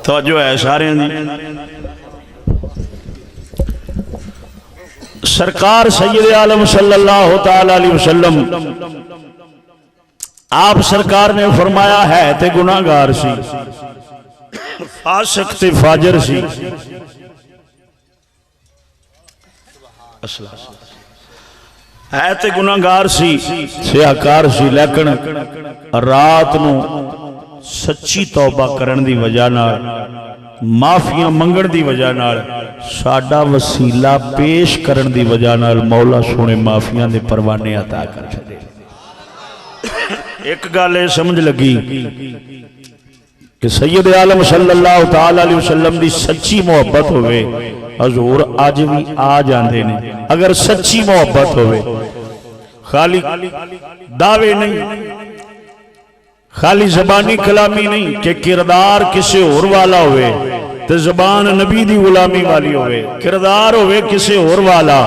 توجہ ہے سارے سرکار سید عالم صلی اللہ تعالی علیہ وسلم آپ سرکار نے فرمایا ہے تے گناہگار سی فاسق تے فاجر سی ہے تے گناہگار سی سیاہکار سی لیکن رات نو سچی توبہ کرن دی وجہ نال معافیاں منگن دی وجہ نال ساڈا وسیلہ پیش کرن دی وجہ نال مولا سونے معافیاں دے پروانے عطا کر چھڈے ایک گالے سمجھ لگی کہ سید عالم صلی اللہ تعالی علیہ وسلم دی سچی محبت ہوئے حضور آج بھی آ جاندے نے اگر سچی محبت ہوئے خالی دعوے نہیں خالی زبانی کلامی نہیں کہ کردار کسی اور والا ہوئے تے زبان نبی دی غلامی والی ہوئے کردار ہوئے کسی اور والا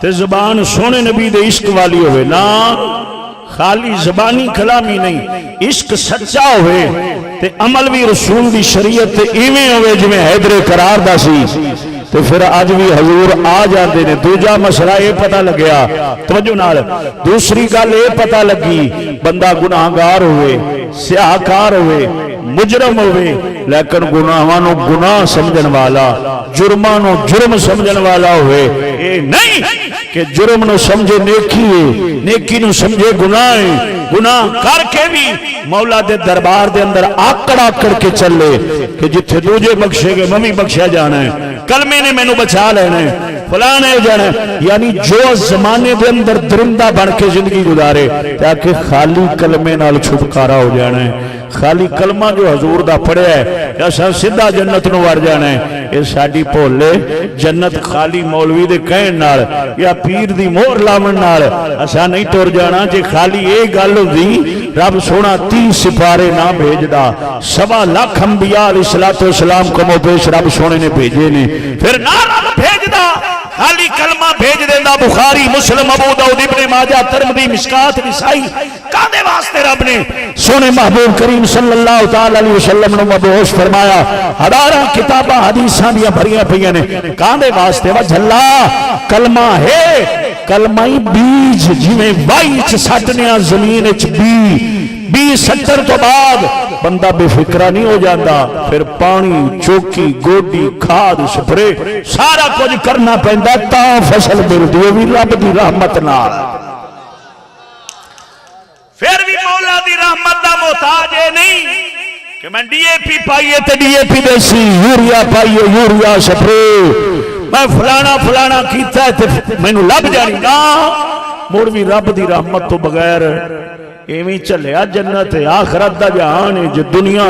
تے زبان سونے نبی دے عشق والی ہوئے نا خالی زبانی کلامی نہیں عشق سچا ہوئے تے عمل بھی رسول دی شریعت تے ایویں ہوئے جویں حیدر قرار دا سی تو پھر آج بھی حضور آ جاندے نے دوجا مسئلہ یہ پتہ لگیا توجہ نال دوسری گل یہ پتہ لگی بندہ گناہگار ہوئے سیاہکار ہوئے مجرم ہوئے لیکن گناہانو گناہ سمجھن والا جرمانو جرم سمجھن والا ہوئے اے نہیں کہ جرم نو سمجھے نیکی ہے نیکی نو سمجھے گناہ ہے گناہ کر کے بھی مولا دے دربار دے اندر آکڑ آکڑ کے چلے کہ جتھے دوجے بخشے گے ممی بخشیا جانا ہے کلمے نے میں نو بچا لینا ہے فلانے جانا ہے یعنی جو زمانے دے اندر درندہ بن کے زندگی گزارے تاکہ خالی کلمے نال چھٹکارا ہو جانا ہے خالی کلمہ جو حضور دا پڑھیا ہے ایسا سدھا جنت نو وڑ جانا ہے یہ ساڈی بھولے جنت خالی مولوی دے کہن نال یا پیر دی مہر لاون نال ایسا نہیں ٹر جانا جے خالی یہ گل ہوندی رب سونا 30 سپارے نہ بھیجدا 1.25 لاکھ انبیاء علیہ السلام کو پیش رب سونے نے بھیجے نے پھر نہ رب بھیجدا خالی کلمہ بھیج دینا بخاری مسلم ابو داؤد ابن ماجہ ترمذی مشکات نسائی کادے واسطے رب نے سونے محبوب کریم صلی اللہ تعالی علیہ وسلم نے مبعوث فرمایا ہزاراں کتاباں حدیثاں دیاں بھریاں پئیاں نے کادے واسطے وا جھلا کلمہ ہے کلمہ ہی بیج جویں وائی چ سٹنیاں زمین وچ بی سٹر تو بعد بندہ بے فکرہ نہیں ہو جاتا پھر پانی چوکی گوڈی کھاد سپرے سارا کچھ کرنا پہندا تا فصل ملدی ہے بھی رب دی رحمت نال پھر بھی مولا دی رحمت دا محتاج ہے نہیں کہ میں ڈی اے پی پائیے تے ڈی اے پی دیسی یوریا پائیے یوریا سپرے میں فلانا کیتا ہے تے مینوں لب جانی نا مڑ بھی رب دی رحمت تو بغیر ایویں چلیا جنت آخرت دا جہان ہے جو دنیا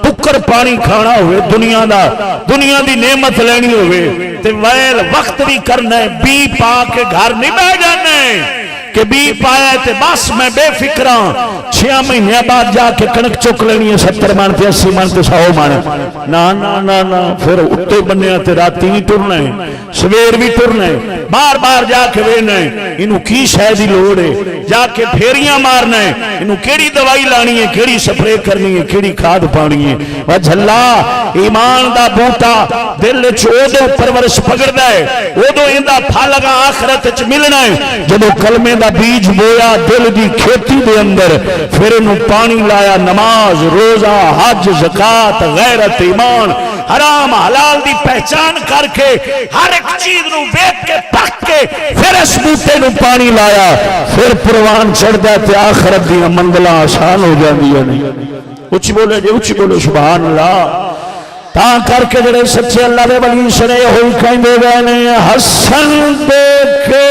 پکر پانی کھانا ہوئے دنیا دی نعمت لینی ہوئے تے ویل وقت بھی کرنا ہے بی پا کے گھر نہیں بہ جانا ہے کہ بی پایا تے بس میں بے فکراں 6 مہینے بعد جا کے کنک چک لینی ہے 70 من تے 80 من تے 100 من نا نا نا نا پھر اٹھے بنیا تے راتی بھی ٹرنا ہے سویر بھی ٹرنا ہے بار بار جا کے وینا ہے انہوں کی شے دی لوڑ ہے جا کے پھیریاں مارنا ہے انہوں کیڑی دوائی لانی ہے کیڑی سپرے کرنی ہے کیڑی کھاد پانی ہے وجہ اللہ ایمان دا بوٹا دل چودو پرورش پکڑدا ہے اودو ایندا پھل لگا آخرت وچ ملنا ہے جدوں کلمے دا بیج بویا دل دی کھیتی دے اندر پھر انہوں پانی لایا نماز روزہ حج زکات غیرت ایمان حرام حلال دی پہچان کر کے ہر ایک چیز نو ویکھ کے پک کے پھر اس بوٹے نو پانی لایا پھر پروان چڑھدا تے آخرت دی منزلاں آسان ہو جاندیاں نے اچھی بولے جی اچھی بولو سبحان اللہ تا کر کے جڑے سچے اللہ دے ولی سنے ہوئی کہندے گئے نے حسن دیکھے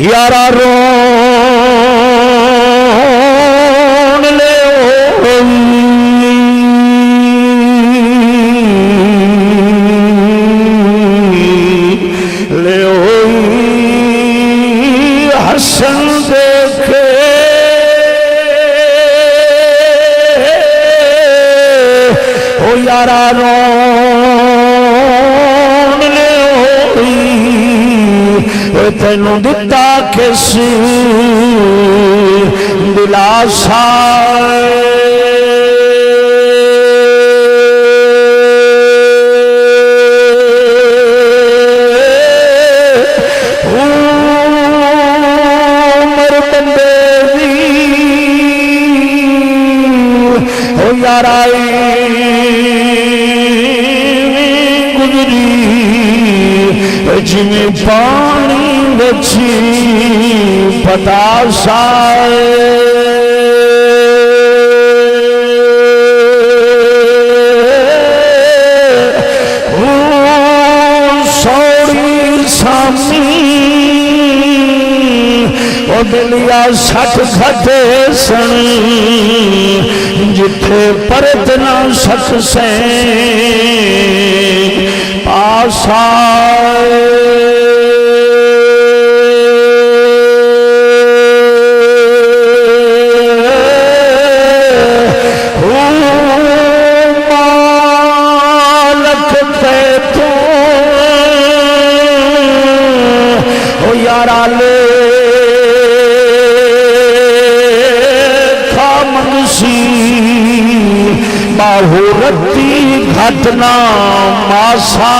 یارا رون لے حسن دیکھے او یارا رون لے تینوں دتا کس دلاسا عمر بندے دی او یارائی گزری جنہیں پانی بچی پتاسا سوڑی سامی او دلیا سٹ کھٹے سن جتھے پرت نہ سک سین پاسا یارا لے کھا منسی باہو رتی گھٹنا ماسا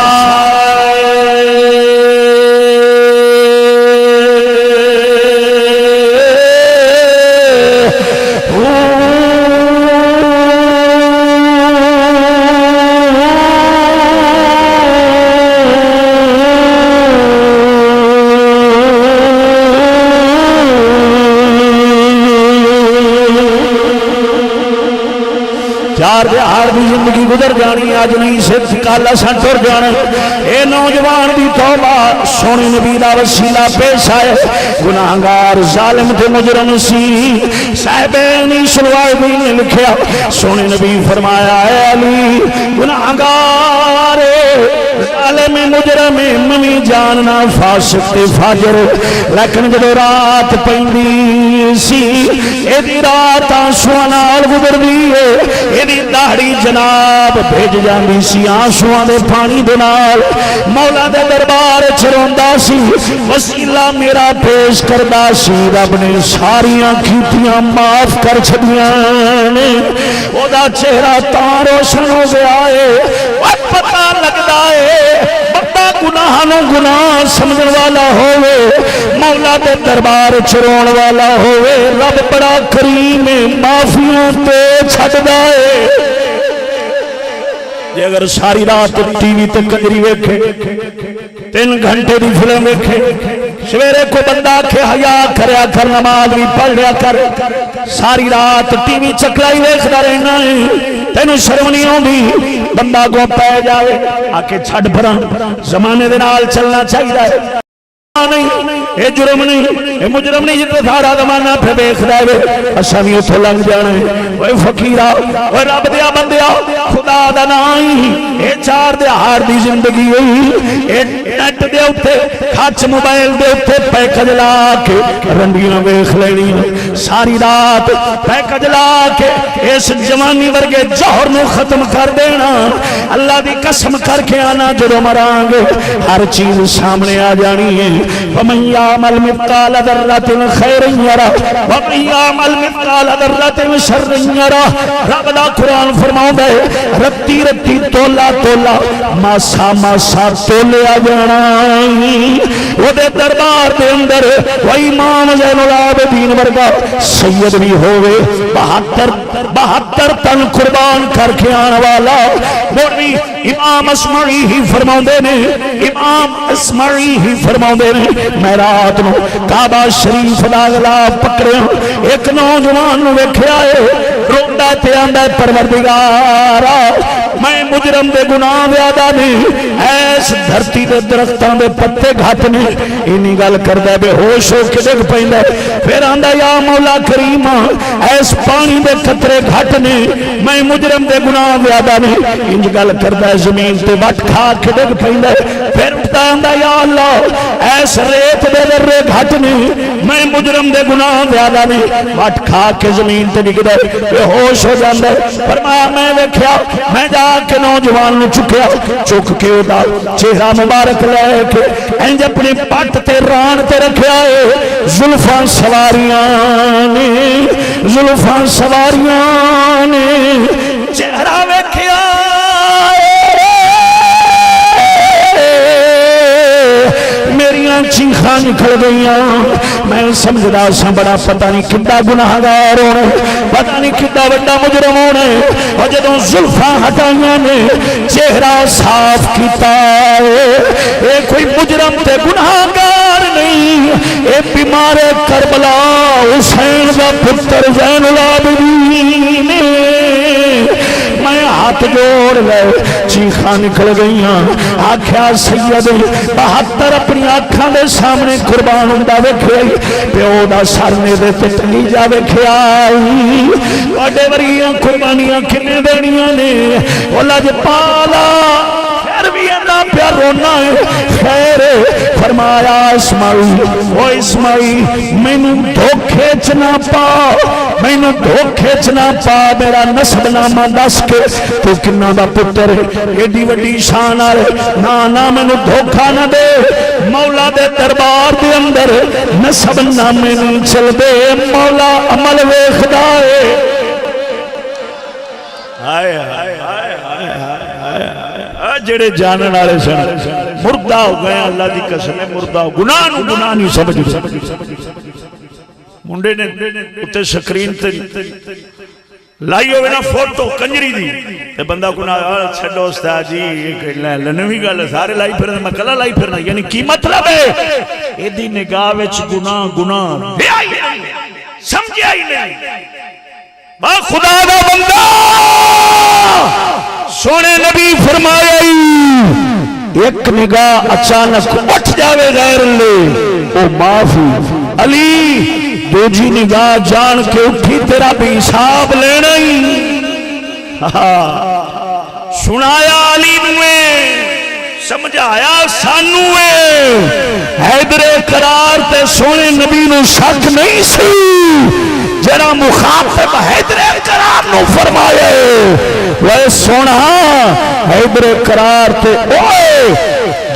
چار دہاڑ دی زندگی گزر جانی آج نہیں صرف کالا سن ٹر جانا اے نوجوان دی توبہ سونے نبی دا وسیلہ پیش آئے گناہگار ظالم تے مجرم سی صاحبین شلوائے بھی نے لکھیا سونے نبی فرمایا اے علی گناہگار ظالم مجرم منی جاننا فاسق تے فاجر لیکن جدو رات پیندی سی اے دی رات آنسواں نال گزر دی اے دی داڑھی جناب بھیج جاندی سی آنسواں دے پانی دے نال مولا دے دربار وچ روندا سی وسیلہ میرا پیش کردا سی رب نے ساریاں کیتیاں معاف کر چھڈیاں نے او دا چہرہ تاں روشن ہو گیا اے پتہ لگدا اے بڑا گناہ نو گناہ سمجھن والا ہوئے مولا دے دربار چرون والا ہوئے رب بڑا کریم معافیوں تے چھڈدا اے جے اگر ساری رات ٹی وی تے کنجری ویکھے 3 گھنٹے دی فلم ویکھے سویرے کو بندہ کہ حیا کریا کر نماز بھی پڑھ لیا کر ساری رات ٹی وی چکلائی ویکھدا رہنا ہے تینوں شرم نہیں آندی بندہ کو پے جاوے آ کے چھڈ پراں زمانے دے نال چلنا چاہیے نہیں اے جرم نہیں اے مجرم نہیں جتے سارا زمانہ پہ بیخ دے اسا بھی اتھو لنگ جانے اوے فقیرہ اوے رب دیا بندیا خدا دا نہیں اے چار دیہار دی زندگی ہوئی اے نیٹ دے اتے کھچ موبائل دے اتے پیکج لا کے رنڈیاں بیخ لینی ساری رات پیکج لا کے اس جوانی ورگے جوہر نو ختم کر دینا اللہ دی قسم کر کے آنا جدو مرانگے ہر چیز سامنے آ جانی ہے وَمَنْ يَعْمَلْ مِثْقَالَ ذَرَّةٍ خَيْرٍ يَرَهُ وَمَنْ يَعْمَلْ مِثْقَالَ ذَرَّةٍ شَرٍّ يَرَهُ رب دا قرآن فرماؤں دے رتی رتی تولا تولا ماسا ماسا تولیا جانا وہ دے دربار دے اندر وہ امام زین العابدین ورگا سید بھی ہوئے 72 تن قربان کر کے آنے والا مولوی امام اسمعی ہی فرماؤں دے نے امام اسمعی ہی فرماؤں دے نے میں رات نو کعبہ شریف دا غلاف پکڑے ہوں ایک نوجوان نو ویکھے آئے روندہ تے آندہ پروردگارا میں مجرم دے گناہ زیادہ نہیں ایس دھرتی دے درختان دے پتے گھٹ نہیں انہی گل کردہ بے ہوش ہو کے دیکھ پہندہ پھر آندہ یا مولا کریمہ ایس پانی دے قطرے گھٹ نہیں میں مجرم دے گناہ زیادہ نہیں انج گل کردہ زمین تے وٹ کھا کے دیکھ پہندہ پھر اٹھتا آندہ یا اللہ ایس ریت دے ذرے گھٹ نہیں میں مجرم دے گناہ زیادہ نہیں وٹ کھا کے زمین تے نکل دے بے ہوش ہو جاندہ فرمایا میں ویکھیا میں جا کے نوجوان نے چکیا چک کے دا چہرہ مبارک لے کے انج اپنی پٹ تے ران تے رکھیا ہے زلفاں سواریاں نے زلفاں سواریاں نے چہرہ ویکھیا میریاں چیخاں نکل گئیاں میں سمجھدا سا بڑا پتہ نہیں کڈا گناہگار ہونا پتہ نہیں کڈا بڑا مجرم ہونا اور جدوں زلفاں ہٹائیاں نے چہرہ صاف کیتا اے کوئی مجرم تے گناہگار نہیں اے بیمار کربلا حسین دا پتر زین العابدین میں ہاتھ جوڑ گئے چیخاں نکل گئیاں آکھیا سید 72 اپنی آنکھاں دے سامنے قربان ہوندا ویکھیا پیو دا سر نے دے تے ٹنگی جا ویکھیا وڈے وریاں قربانیاں کنے دینیاں نے او لج پالا پھر بھی اندا پیار رونا ہے خیر فرمایا اسماعیل او اسماعیل مینوں دھوکے چ نہ پا مینوں دھوکے چ نہ پا میرا نسب نامہ دس کے تو کنہ دا پتر ایڈی وڈی شان والے نا مینوں دھوکا نہ دے مولا دے دربار دے اندر نسب نامے نہیں چل دے مولا عمل ویکھدا ہے ہائے ہائے جڑے جانن والے سن مردہ ہو گئے اللہ دی قسم ہے مردہ ہو گناہ نو گناہ نہیں سمجھ منڈے نے اتے سکرین تے لائی ہوئے نا فوٹو کنجری دی تے بندہ کنا چھڑو استاد جی یہ لنوی گل سارے لائی پھرنا میں کلا لائی پھرنا یعنی کی مطلب ہے ایدی نگاہ وچ گناہ سمجھیا ہی نہیں با خدا دا بندہ سونے نبی فرمایا ایک نگاہ اچانک اٹھ جاوے غیر اللہ او معافی علی دوجی نگاہ جان کے اٹھی تیرا بھی حساب لینا ہی سنایا علی نوے سمجھایا سانوے حیدر قرار تے سونے نبی نو شک نہیں سی جرا مخاطب حیدر قرار نو فرمائے وہ سونا حیدر قرار تے اوئے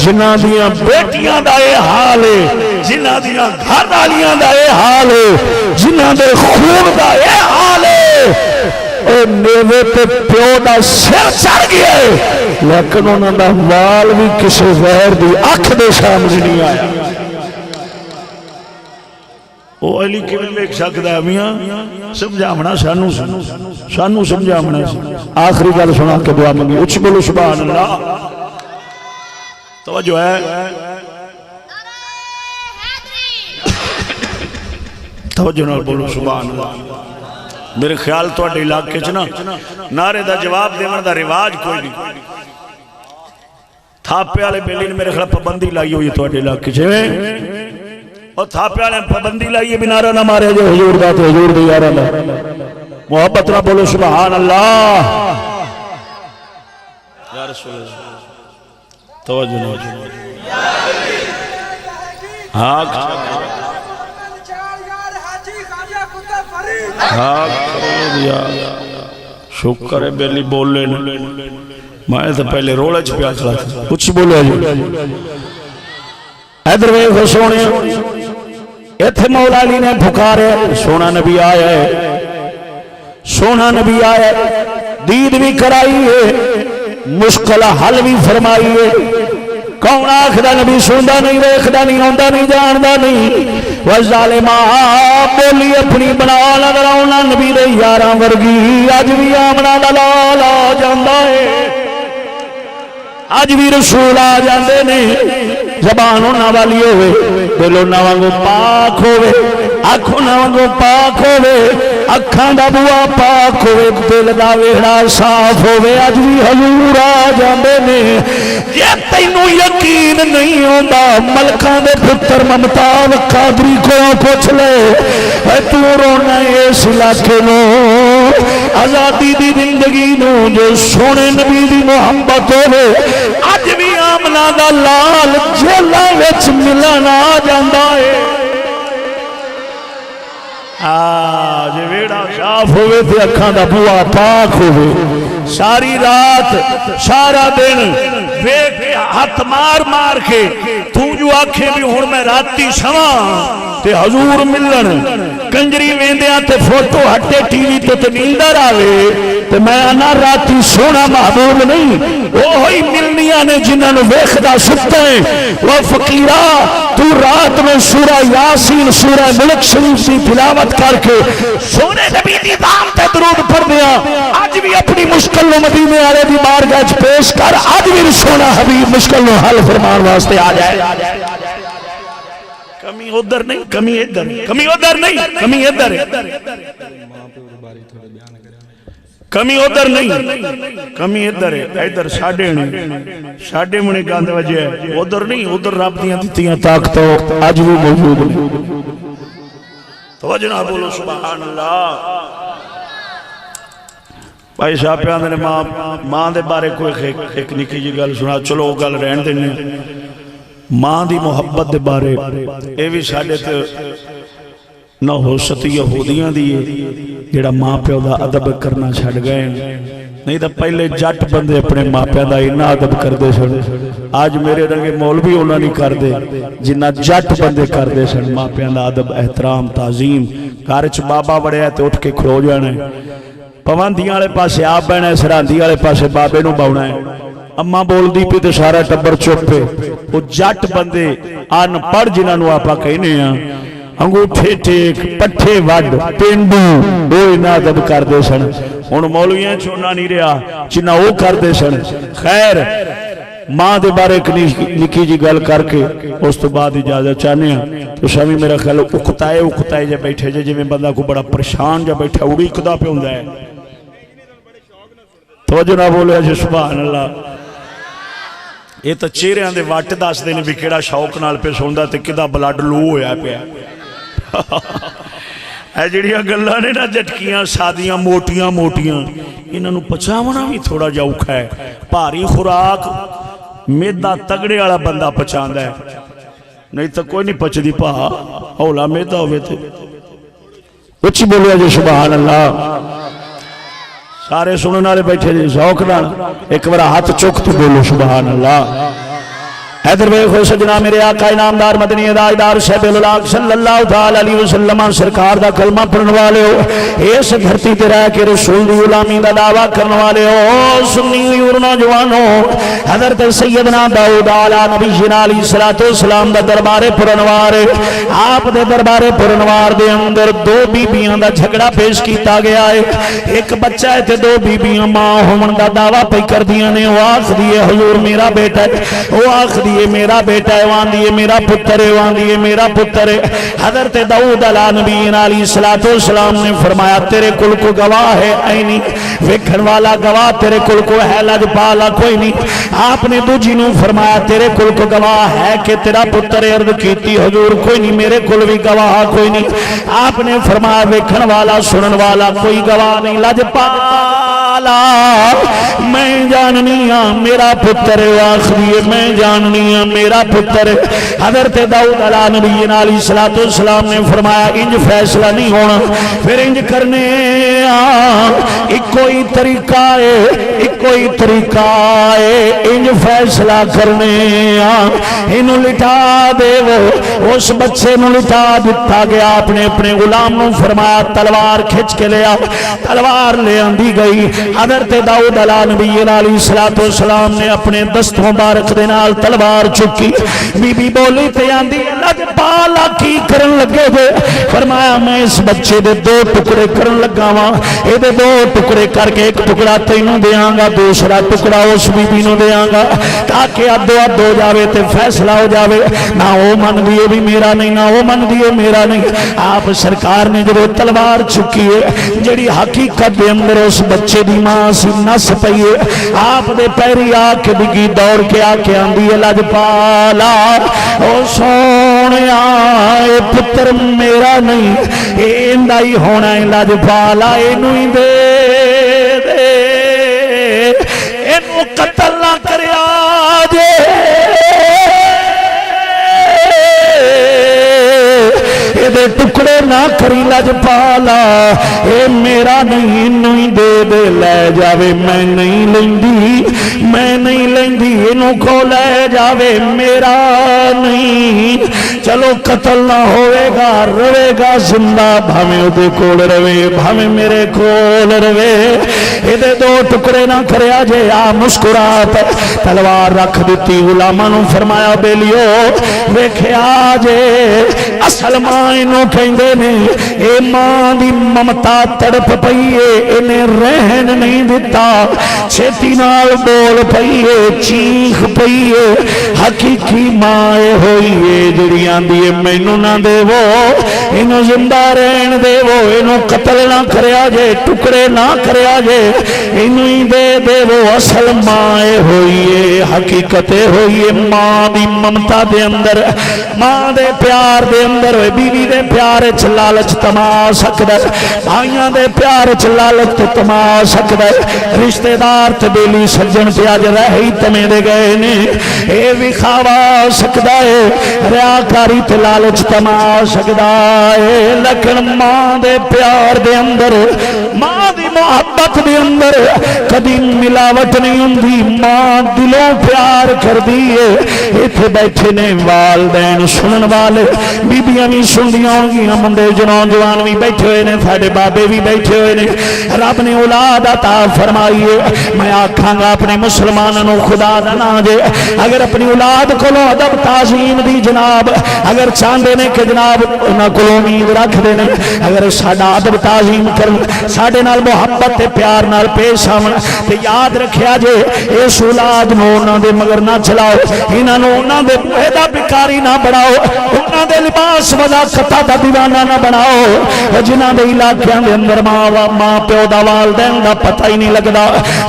جنہ دیاں بیٹیاں دا اے حال ہے جنہ دیاں گھر والیاں دا اے حال ہے جنہ دے خون دا اے حال ہے اے نیوے تے پیو دا سر چڑھ گیا ہے لیکن انہوں دا وال بھی کسی غیر دی اکھ دے سامنے نہیں آیا او علی کیوں ایک سکتا ہے میاں سمجھامنا سانو سمجھامنا آخری گل سنا کے دعا منگی اچھ بولو سبحان اللہ توجہ ہے توجہ نال بولو سبحان اللہ میرے خیال تو اڈے علاقے چنا نعرے دا جواب دیون دا رواج کوئی نہیں تھاپے والے بیلی نے میرے خیال پابندی لائی ہوئی تھوڑے علاقے جویں اور تھاپے والے پابندی لائی ہے بنارا نہ مارے جو حضور دا تے حضور دی یارا دا محبت نہ بولو سبحان اللہ یا رسول اللہ توجہ نہ ہاں شکر ہے بیلی بول لے میں تو پہلے روڑا چھپیا کھلا تھا کچھ بولے جی ادھر وے سونے ایتھے مولا علی نے پھکارے سونا نبی آیا ہے سونا نبی آیا ہے دید بھی کرائی ہے مشکل حل بھی فرمائی ہے کون آخدا نبی سندا نہیں ویکھدا نہیں آندا نہیں جاندا نہیں وظالما بولی اپنی بنا نظر آنا نبی دے یاراں ورگی اج بھی آمنا دا لال آ جاندا ہے اج بھی رسول آ جاندے نے زبان انہاں والی ہوے دل انہاں وانگو پاک ہوے اکھ انہاں وانگو پاک ہوے اکھاں دا بوا پاک ہوے دل دا ویڑا صاف ہوے اج بھی حضور آ جاندے نے جے تینوں یقین نہیں ہوندا ملکاں دے پتر ممتاز قادری کو پوچھ لے اے تو رونا اس علاقے نو آزادی دی زندگی نو جو سونے نبی دی محبت ہوے اج بھی آمنا دا لال جیلاں وچ ملن آ جاندا ہے جے ویڑا صاف ہوئے تے اکھاں دا بوا پاک ہوئے ساری رات سارا دن ہاتھ مار مار کے تو جو آنکھیں بھی ہون میں راتی سواں تے حضور ملن کنجری ویندیاں تے فوٹو ہٹے ٹی وی تے نیندر آوے تے میں انا راتی سونا محبوب نہیں وہی ملنیاں نے جنہاں نو ویکھدا ستا ہے وہ فقیرہ تو رات میں سورہ یاسین سورہ ملک شریف کی تلاوت کر کے سونے نبی دی دام تے درود پڑھ دیا آج بھی اپنی مشکل نو مدینے والے دی بارگاہ وچ پیش کر آج بھی سونا حبیب مشکل نو حل فرمان واسطے آ جائے کمی ادھر نہیں کمی ادھر کمی ادھر نہیں کمی ادھر کمی ادھر نہیں کمی ادھر ہے ادھر ساڑھے منے گاندھ وجہ ہے ادھر نہیں ادھر رب دیاں دیتیاں طاقتوں آج بھی موجود نہیں توجہ نہ بولو سبحان اللہ بھائی صاحب پہ آندھنے ماں دے بارے کوئی ایک نکی جی گل سنا چلو وہ گل رہن دینے ماں دی محبت دے بارے اے بھی ساڑھے تے نہ ہو ستی یہودیاں دیئے جیڑا ماں پیو دا عدب کرنا چھڑ گئے نہیں تو پہلے جٹ بندے اپنے ماں پیو دا انہا عدب کر دے سن آج میرے رنگے مولوی انہا نہیں کر دے جنہ جٹ بندے کر دے سن ماں پیو دا عدب احترام تعظیم کارچ بابا بڑے آتے اٹھ کے کھلو جانے پواندیاں والے پاسے آپ بہنا ہے سراندی والے پاسے بابے نو باؤنا ہے اماں بول دی پی تو سارا ٹبر چپ پہ وہ جٹ بندے آن پڑھ جنہاں نو آپا کہنے ہیں انگوٹھے ٹیک پٹھے وڈ پینڈو دوئی نادب کر دے سن ان مولویاں چھوڑنا نہیں رہا جنہ وہ کر دے سن خیر ماں دے بارے ایک نکی جی گل کر کے اس تو بعد اجازت چاہنے ہیں تو شامی میرا خیال اکتائے جب بیٹھے جب میں بندہ کو بڑا پریشان جب بیٹھے اڑی اکتا پہ ہوں ہے توجہ نہ بولے جی سبحان اللہ یہ تو چہرے آندے واٹ داس دینے بھی کیڑا شوق نال پہ سوندہ تے کدا بلڈ لو ہویا پہ ہے جڑیاں گلاں نے نا جٹکیاں سادیاں موٹیاں انہاں نو پچاونا بھی تھوڑا جا اوکھا ہے بھاری خوراک میدا تگڑے والا بندہ پچاندا ہے نہیں تو کوئی نہیں پچدی پا اولا میدا ہوے تے کچھ بولیا جی سبحان اللہ سارے سنن والے بیٹھے جی ذوق نال ایک بار ہاتھ چک تو بولو سبحان اللہ حیدر بھائی خوش سجنا میرے آقا انعامدار مدنی ادائیدار شہب اللہ صلی اللہ تعالی علیہ وسلم سرکار دا کلمہ پڑھن والے ہو اس دھرتی تے رہ کے رسول دی غلامی دا دعویٰ کرن والے ہو سنی اور نوجوانو حضرت سیدنا داؤد علیہ نبی جنا علیہ السلام دا دربار پرنوار آپ دے دربار پرنوار دے اندر دو بیبیاں دا جھگڑا پیش کیتا گیا ہے ایک بچہ ہے تے دو بیبیاں ماں ہومن دا دعویٰ پہ کر دیا نے وہ آخ دیئے حضور میرا بیٹا ہے وہ آخ دیے میرا بیٹا ہے وان دیے میرا پتر ہے وان دیے میرا پتر ہے حضرت داؤد علیہ نبی علیہ الصلوۃ والسلام نے فرمایا تیرے کل کو گواہ ہے اے نہیں ویکھن والا گواہ تیرے کل کو ہے لجپالا کوئی نہیں آپ نے دوجی نو فرمایا تیرے کل کو گواہ ہے کہ تیرا پتر ہے عرض کیتی حضور کوئی نہیں میرے کل بھی گواہ کوئی نہیں آپ نے فرمایا ویکھن والا سنن والا کوئی گواہ نہیں لجپالا میں جاننی ہاں میرا پتر آخری میں جاننی ہاں میرا پتر حضرت داؤد علیہ نبی علیہ الصلوۃ والسلام نے فرمایا انج فیصلہ نہیں ہونا پھر انج کرنے ایک کوئی طریقہ ہے ایک کوئی طریقہ ہے انج فیصلہ کرنے انہوں لٹا دے وہ اس بچے نو لٹا دیتا گیا اپنے غلام نو فرمایا تلوار کھچ کے لیا تلوار لے آندی گئی حضرت داؤد علیہ نبی علیہ الصلوۃ والسلام نے اپنے دست مبارک دے نال تلوار چکی بی بی بولی تے آندی لجپالا کی کرن لگے دے فرمایا میں اس بچے دے دو ٹکڑے کرن لگا وا اے دے دو ٹکڑے کر کے ایک ٹکڑا تینوں دیاں گا دوسرا ٹکڑا اس بی بی نو دیاں گا تاکہ ادو اد ہو جاوے تے فیصلہ ہو جاوے نہ وہ من دیے بھی میرا نہیں نہ وہ من دیے میرا نہیں آپ سرکار نے جب تلوار چکی ہے جڑی حقیقت دے اندر اس بچے دی ماں سی نس پئی ہے آپ دے پیری آ کے ڈگی دوڑ کے آ کے آندی ہے لجپالا او سونیا اے پتر میرا نہیں ایندا ہی ہونا ہے لجپالا اینو ہی دے دے اینو قتل نہ کریا جے دے ٹکڑے نہ کری لجپالا اے میرا نہیں انہوں ہی دے دے لے جاوے میں نہیں لیندی انہوں کو لے جاوے میرا نہیں چلو قتل نہ ہوئے گا روے گا زندہ بھامے دے کول روے بھامے میرے کول روے اے دے دو ٹکڑے نہ کریا جے آ مسکرات تلوار رکھ دیتی غلاماں نو فرمایا بیلیو ویکھیا جے اصل ماں انہوں کہندے نے اے ماں دی ممتا تڑپ پئیے انہیں رہن نہیں دیتا چھتی نال بول پئیے چیخ پئیے حقیقی ماں ہوئیے جڑیاں دیئے مینوں نہ دے وہ انہوں زندہ رہن دے وہ انہوں قتل نہ کریا جے ٹکڑے نہ کریا جے انہوں ہی دے وہ اصل ماں ہوئیے حقیقت ہوئیے ماں دی ممتا دے اندر ماں دے پیار دے اندر بیوی دے پیار چ لالچ تما سکدا بھائیاں دے پیار چ لالچ تما سکدا رشتہ دار تے بیلی سجن تے اج رہی تمے دے گئے نے اے بھی کھاوا سکدا ہے ریاکاری تے لالچ تما سکدا ہے لیکن ماں دے پیار دے اندر ماں دی محبت دے اندر کدی ملاوٹ نہیں ہوندی ماں دلوں پیار کردی ہے ایتھے بیٹھے نے والدین سنن والے بیبیاں بھی سندیاں ہونگیاں منڈے نوجوان بھی بیٹھے ہوئے نے ساڈے بابے بھی بیٹھے ہوئے نے رب نے اولاد عطا فرمائی ہے میں آکھاں گا اپنے مسلمانوں خدا دا نام دے اگر اپنی اولاد کولوں ادب تعظیم دی جناب اگر چاہندے نے کہ جناب انہاں کولوں امید رکھدے نے اگر ساڈا ادب تعظیم کرن ساڈے نال محبت تے پیار نال پیش آون تے یاد رکھیا جے اس اولاد نو انہاں دے مگر نہ چلاؤ انہاں نو انہاں دے بوئے دا بھکاری نہ بناؤ انہاں دے لباس وضاقتہ دا دیوانہ نہ بناؤ جنہاں دے علاقیاں دے اندر ماں پیو دا والدین دا پتہ ہی نہیں لگدا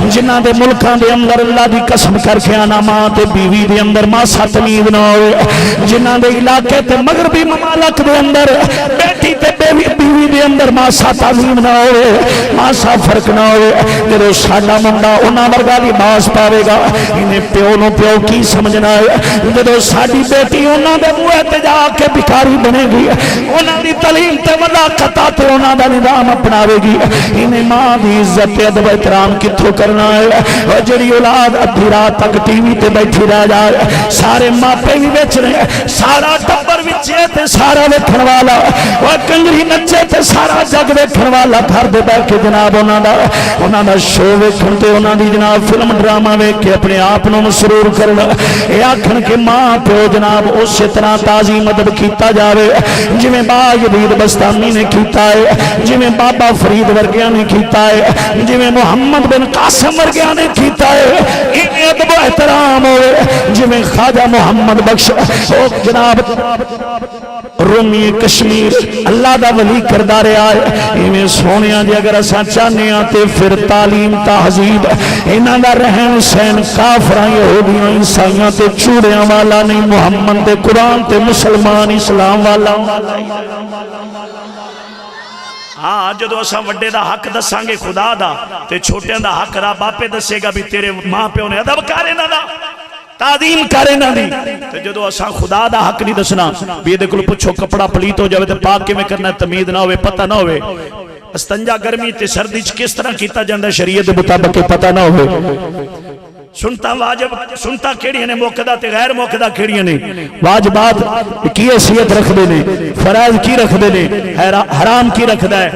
جنہاں دے ملکاں دے اندر اللہ دی قسم کر کے آنا ماں تے بیوی دے اندر ماسا تمیز نہ ہوئے جنہاں دے علاقے تے مغربی ممالک دے اندر بیٹی تے بیوی دے اندر ماسا تعظیم نہ ہوئے ماسا فرق نہ ہوئے جدو ساڈا منڈا انہاں ورگا لباس پاوے گا انہیں پیو نو پیو کی سمجھنا ہے جدو ساڈی بیٹی انہاں دے بوئے تے جا کے بھکاری بنے گی انہاں دی تعلیم تے وضاقتہ تے انہاں دا نظام اپناوے گی انہیں ماں دی عزت ادب احترام کتھوں کرنا ہے اور جڑی اولاد ادھی رات تک ٹی وی تے بیٹھی رہ جائے سارے ماپے بھی بیچ رہے سارا ٹبر وچے تے سارا ویکھن والا اور کنجری نچے تے سارا سارا جگ ویکھن والا گھر دے بیٹھ کے جناب انہاں دا شو ویکھن تے انہاں دی جناب فلم ڈرامہ ویکھ کے اپنے آپ نوں مسرور کرنا، اے آکھن کہ ماں پیو جناب اسی طرح تعظیم ادب کیتا جاوے جویں با یزید بستامی نے کیتا ہے، جویں بابا فرید ورگیاں نے کیتا ہے، جویں محمد بن قاسم ورگیاں نے کیتا ہے، ایویں ادب و احترام ہوئے جویں خواجہ محمد بخش او جناب رومی کشمیر اللہ دا ولی کردہ رہا ہے، ایویں سونیاں جی اگر اساں چاہنے ہیں تے پھر تعلیم تہذیب انہاں دا رہن سہن کافراں یہودیاں عیسائیاں تے چوڑیاں والا نہیں، محمد تے قرآن تے مسلمان اسلام والا۔ ہاں جدو اساں وڈے دا حق دساں گے خدا دا تے چھوٹیاں دا حق رب آپے دسے گا بھی تیرے ماں پیو نے ادب کرے نہ دا تعظیم کرے نہ دی، تے جدو اساں خدا دا حق نہیں دسنا بھی دے کول پوچھو کپڑا پلیت ہو جاوے تے پاک کیویں کرنا ہے تمیز نہ ہوئے پتہ نہ ہوئے، استنجا گرمی تے سردی کس طرح کیتا جاندا ہے شریعت دے مطابق پتہ نہ ہوئے، سنتا واجب سنتا کیڑیاں نے موقعہ تے غیر موقعہ کیڑیاں نے، واجبات کی حیثیت رکھ دے نے، فرائض کی رکھ دے نے، حرام کی رکھ دے،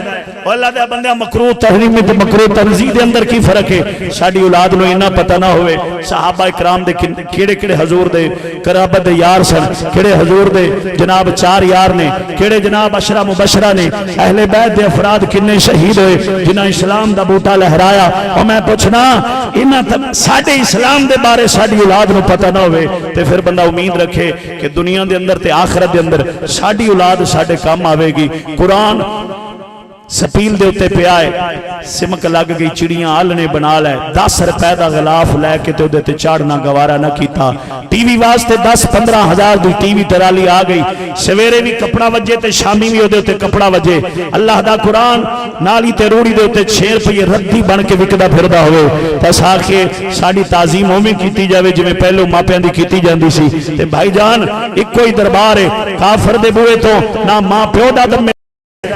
اور اللہ دے بندے مکروہ تحریمی تے مکروہ تنزیہ دے اندر کی فرق ہے، ساڈی اولاد نو انہا پتہ نہ ہوئے صحابہ اکرام دے کیڑے کیڑے حضور دے قرابت دے یار سن، کیڑے حضور دے جناب 4 یار نے، کیڑے جناب عشرہ مبشرہ نے، اہل بیت دے افراد کنے شہید ہوئے جنہاں اسلام دا بوٹا لہرایا، اور میں پوچھنا انہاں ساڈے اسلام دے بارے ساڈی اولاد نو پتہ نہ ہوئے تے پھر بندہ امید رکھے کہ دنیا دے اندر تے آخرت دے اندر ساڈی اولاد ساڈے کام آوے گی۔ قرآن سپیل دے اتے پہ آئے سمک لگ گئی چڑیاں آلنے بنا لے 10 روپے دا غلاف لے کے تے تے چاڑنا گوارا نہ کیتا، ٹی وی واسطے 10-15 ہزار دی ٹی وی ترالی آ گئی، سویرے بھی کپڑا وجے تے شامی بھی ہوتے تے کپڑا وجے، اللہ دا قرآن نالی تے روڑی دے اتے 6 روپے ردی بن کے وکدا پھردا ہوئے، تس آکھے ساڑی تعظیم ہومیں کیتی جاوے جو میں پہلو ماپیاں دی کیتی جاندی سی، تے بھائی جان ایک کوئی دربار ہے کافر دے بوئے تو نہ ماں پیو دا دم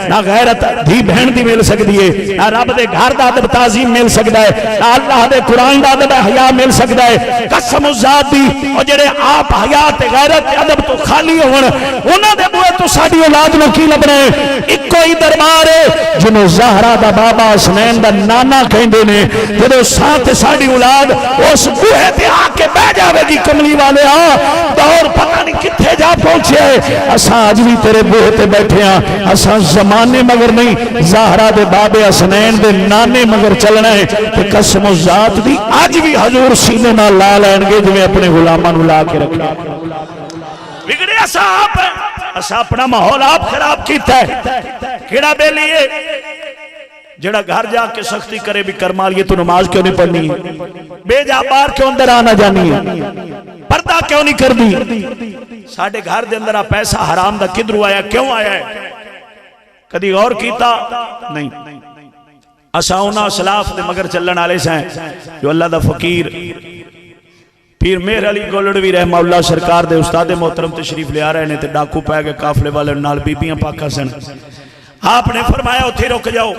نہ غیرت دھی بہن دی مل سکتی ہے، نہ رب دے گھر دا ادب تعظیم مل سکتا ہے، نہ اللہ دے قرآن دا ادب حیا مل سکتا ہے، قسم ذات دی اور جڑے آپ حیا تے غیرت تے ادب تو خالی ہون انہاں دے بوئے تو ساڈی اولاد نو کی لبنا ہے؟ ایک کوئی دربار ہے جنوں زہرا دا بابا حسنین دا نانا کہندے نے، جدوں ساتھ ساڈی اولاد اس بوئے تے آ کے بیٹھ جاوے گی کملی والے آ دور پتہ نہیں کتھے جا پہنچے، اساں اج بھی تیرے بوئے تے بیٹھے ہاں، اساں زمانے مگر نہیں زہرا دے بابے حسنین دے نانے مگر چلنا ہے، کہ قسم و ذات دی آج بھی حضور سینے نہ لا لین گے جو میں اپنے غلامہ نو لا کے رکھا بگڑے اسا آپ ہے، اسا اپنا ماحول آپ خراب کیتا ہے، کیڑا بے لیے جڑا گھر جا کے سختی کرے بھی کرمال یہ تو نماز کیوں نہیں پڑھنی ہے، بے جا بار کیوں اندر آنا جانی ہے، پردہ کیوں نہیں کر دی، ساڑھے گھر دے اندر پیسہ حرام دا کدھرو آیا کیوں آیا ہے، کدی غور کیتا نہیں، اساؤنا اسلاف دے مگر چلن آلے سے ہیں جو اللہ دا فقیر پیر مہر علی گولڑوی رحمہ اللہ سرکار دے استاد محترم تشریف لے آ رہے ہیں تے ڈاکو پائے گئے قافلے والے نال بی بیاں پاکا سن، آپ نے فرمایا اتھے رک جاؤ،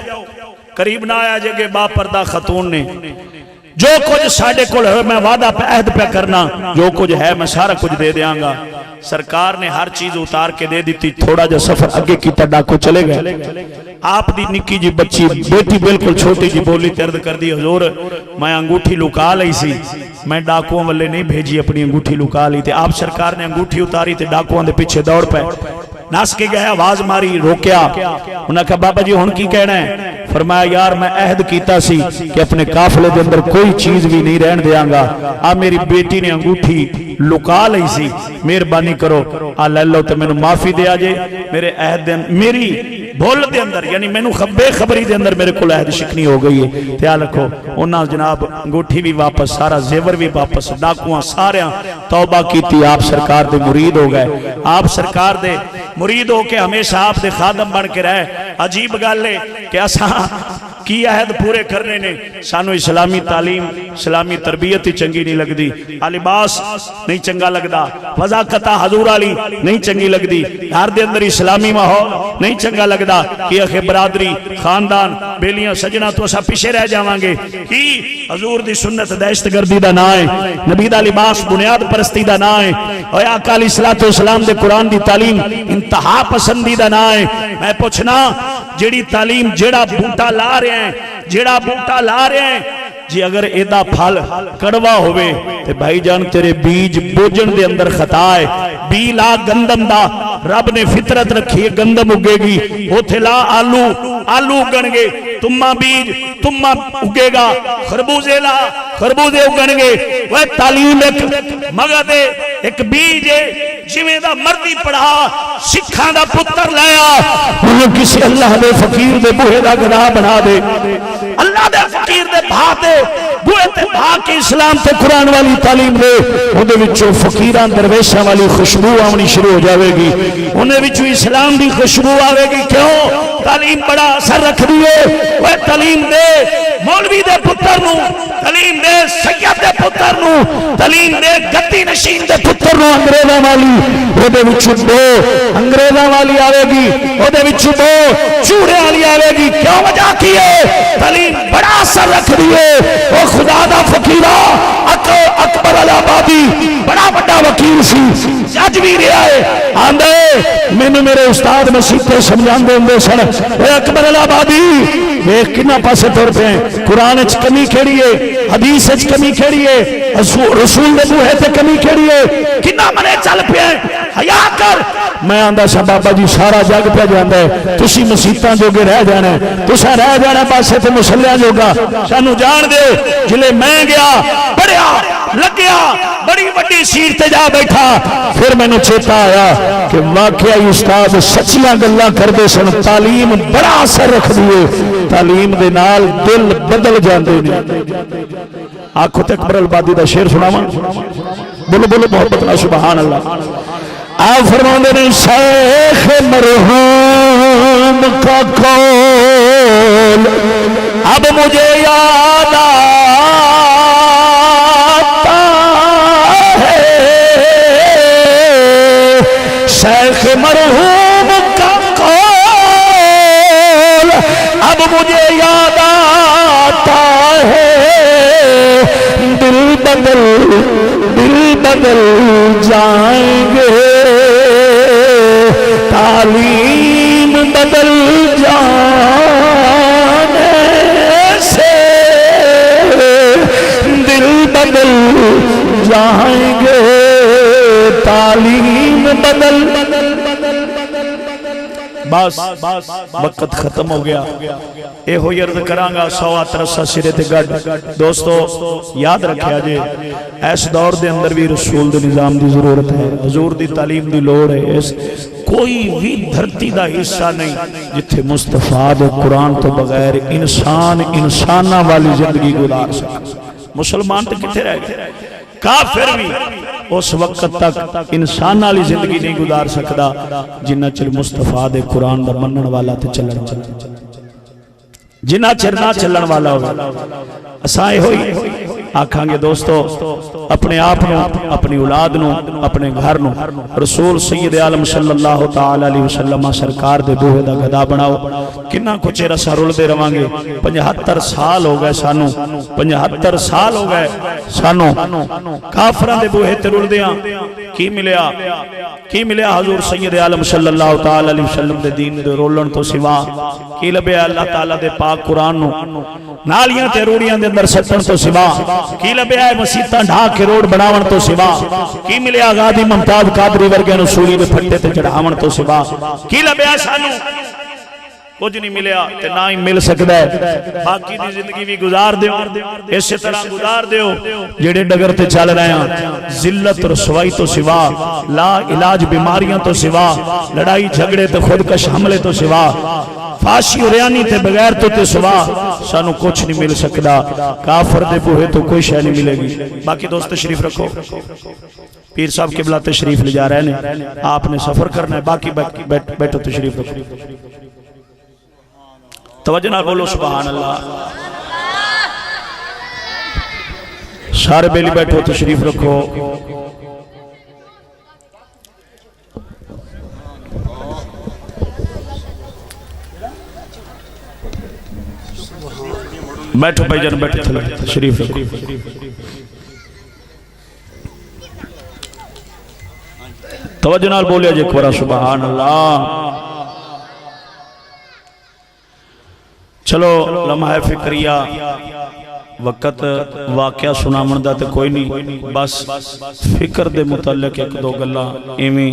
قریب نہ آیا جگہ با پردہ خاتون نے، جو کچھ ساڑھے کل ہے میں وعدہ پہ عہد پہ کرنا، جو کچھ ہے میں سارا کچھ دے دیاں گا، سرکار نے ہر چیز اتار کے دے دیتی، تھوڑا جو سفر اگے کی ڈاکو چلے گئے، آپ دی نکی جی بچی بیٹی بالکل چھوٹی جی بولی ترد کر دی، حضور میں انگوٹھی لکا لئی سی، میں ڈاکووں والے نہیں بھیجی اپنی انگوٹھی لکا لی تھی، آپ سرکار نے انگوٹھی اتاری تھی ڈاکووں دے پیچھے دوڑ پہ ناس کے گئے آواز ماری روکیا، انہوں نے کہا بابا جی ہن کی کہنا ہے، فرمایا یار میں عہد کیتا سی کہ اپنے قافلے دے اندر کوئی چیز بھی نہیں رہن دیاں گا، آ میری بیٹی نے انگوٹھی لکا لئی سی، مہربانی کرو آ لے لو تے مینوں معافی دے آجے، میرے عہد دے میری بھول دے اندر یعنی مینوں بے خبری دے اندر میرے کل عہد شکنی ہو گئی ہے، خیال رکھو انہاں جناب انگوٹھی بھی واپس سارا زیور بھی واپس ڈاکواں ساریاں توبہ کیتی، آپ سرکار دے مرید ہو گئے، آپ سرکار دے مرید ہو کے ہمیشہ آپ دے خادم بن کے رہے، عجیب گل ہے کہ اساں کی عہد پورے کرنے نے سانو اسلامی تعلیم اسلامی تربیت ہی چنگی نہیں لگ دی، لباس نہیں چنگا لگدا، وضاقتہ حضور علی نہیں چنگی لگ دی، ہر دے اندر اسلامی ماحول نہیں چنگا لگدا، کہ اخی برادری خاندان بیلیاں سجنہ تو اسا پیچھے رہ جاوانگے، ہی حضور دی سنت دہشت گردی دا نہ ہے، نبی دا لباس بنیاد پرستی دا نہ ہے، اور آقا علیہ الصلوۃ والسلام دے قرآن دی تعلیم انتہا پسندی دا نہ ہے، میں پوچھنا جیڑی تعلیم جیڑا بوٹا لا رہے ہیں جیڑا بوٹا لا رہے ہیں جی اگر ایدہ پھل کڑوا ہوئے تے بھائی جان تیرے بیج بوجن دے اندر خطا ہے بی لا گندم دا رب نے فطرت رکھی ہے گندم اگے گی اوتھے لا آلو اگن گے تمہ بیج تمہ اگے گا خربوزے لا خربوزے اگن گے وہ تعلیم ایک مگد ایک بیج ہے جویں دا مردی پڑھا سکھاں دا پتر لیا انہیں کسی اللہ دے فقیر دے بوہے دا گدا بنا دے اللہ دے فقیر دے بھا دے بوئے تے بھا کے اسلام تے قرآن والی تعلیم دے انہیں وچوں فقیران درویشہ والی خوشبو آمنی شروع ہو جاوے گی انہیں وچوں اسلام دی خوشبو آوے گی کیوں تعلیم بڑا اثر رکھ دیئے وہ تعلیم دے مولوی دے پتر نو تعلیم دے سید دے پتر نو تعلیم دے گتی نشین دے پتر نو انگریزہ والی وہ دے وچوں دو انگریزہ والی آوے گی وہ دے وچوں دو چوڑے والی آوے گی کیوں وجہ کیے تعلیم بڑا اثر رکھ دیئے وہ خدا دا فقیرہ اکبر الآبادی بڑا بڑا وکیل سی جج بھی رہا ہے آندے میں نے میرے استاد مسیح سمجھان دے اندے سن اے اکبر الآبادی ویک کنا پاسے طور پہ ہیں قرآن اچھ کمی کھیڑی ہے حدیث اچھ کمی کھیڑی ہے رسول نے بوہے تے کمی کھیڑی ہے کنا منے چل پہ ہیں حیاء کر میں آندہ سا بابا جی سارا جاگ پہ جاندہ ہے تسی مسیحتاں جو گے رہ جانا ہے تسا رہ جانا پاسے تے مسلیاں جو گا سانو جان دے جلے میں گیا بڑیا لگیا بڑی بڑی سیٹ تے جا بیٹھا پھر میں نے چیتا آیا کہ واقعی استاد سچیاں گلاں کر دے سن تعلیم بڑا اثر رکھ دیئے تعلیم دے نال دل بدل جاندے نے آنکھوں تے اکبر البادی دا شعر سناواں بولو بولو محبت نہ سبحان اللہ آپ فرماندے نے شیخ مرحوم کا قول اب مجھے یاد شیخ مرحوم کا قول اب مجھے یاد آتا ہے دل بدل جائیں گے تعلیم بدل جانے سے دل بدل جائیں گے تعلیم بدل بس وقت ختم ہو گیا اے ہو یرد کرانگا سوات رسا سرے تے گڑ دوستو یاد رکھیا جے ایس دور دے اندر بھی رسول دے نظام دی ضرورت ہے حضور دی تعلیم دی لوڑ ہے کوئی بھی دھرتی دا حصہ نہیں جتھے مصطفیٰ دے قرآن تو بغیر انسانہ والی زندگی گزار سکتا مسلمان تے کتے رہ گئے کافر بھی اس وقت تک انسان والی زندگی نہیں گزار سکتا جنہ چر مصطفیٰ دے قرآن دا منن والا تے چلن والا جنہ چر نہ چلن والا ہوگا اسائے ہوئی آکھاں گے دوستو اپنے آپ نو اپنی اولاد نو اپنے گھر نو رسول سید عالم صلی اللہ تعالی علیہ وسلم سرکار دے بوہے دا گدا بناؤ کنہ کچھ رسا رول دے روانگے 75 سال ہو گئے سانو 75 سال ہو گئے سانو کافران دے بوہے تے رول دیاں کی ملیا حضور سید عالم صلی اللہ تعالی علیہ وسلم دے دین دے رولن تو سوا کی لبے اللہ تعالی دے پاک قرآن نو نالیاں تے روڑیاں دے اندر سٹن تو سوا کی لبے آئے مسیطہ ڈھاک کے روڑ بناون تو سوا کی ملے آغادی ممتاز قادری ورگے نو سولی دے پھٹے تے چڑھاون تو سوا کی لبے آئے سانو کچھ نہیں ملیا تے نہ ہی مل سکتا ہے باقی دی زندگی بھی گزار دیو اسی طرح گزار دیو جڑے ڈگر تے چل رہے ہیں ذلت رسوائی تو سوا لا علاج بیماریاں تو سوا لڑائی جھگڑے تے خودکش حملے تو سوا فاشی و ریانی تے بغیر تو تے سوا سانو کچھ نہیں مل سکتا کافر دے بوہے تو کوئی شے نہیں ملے گی باقی دوست تشریف رکھو پیر صاحب قبلہ تشریف لے جا رہے ہیں آپ نے سفر کرنا ہے باقی بیٹھو تشریف رکھو توجہ نہ بولو سبحان اللہ سارے بیلی بیٹھو تشریف رکھو بیٹھو بھائی جان بیٹھو تشریف رکھو توجہ نہ بولیا جے ایک بار سبحان اللہ چلو لمحہ فکریہ وقت واقعہ سنامن دا تے کوئی نہیں، بس فکر دے متعلق ایک دو گلاں ایویں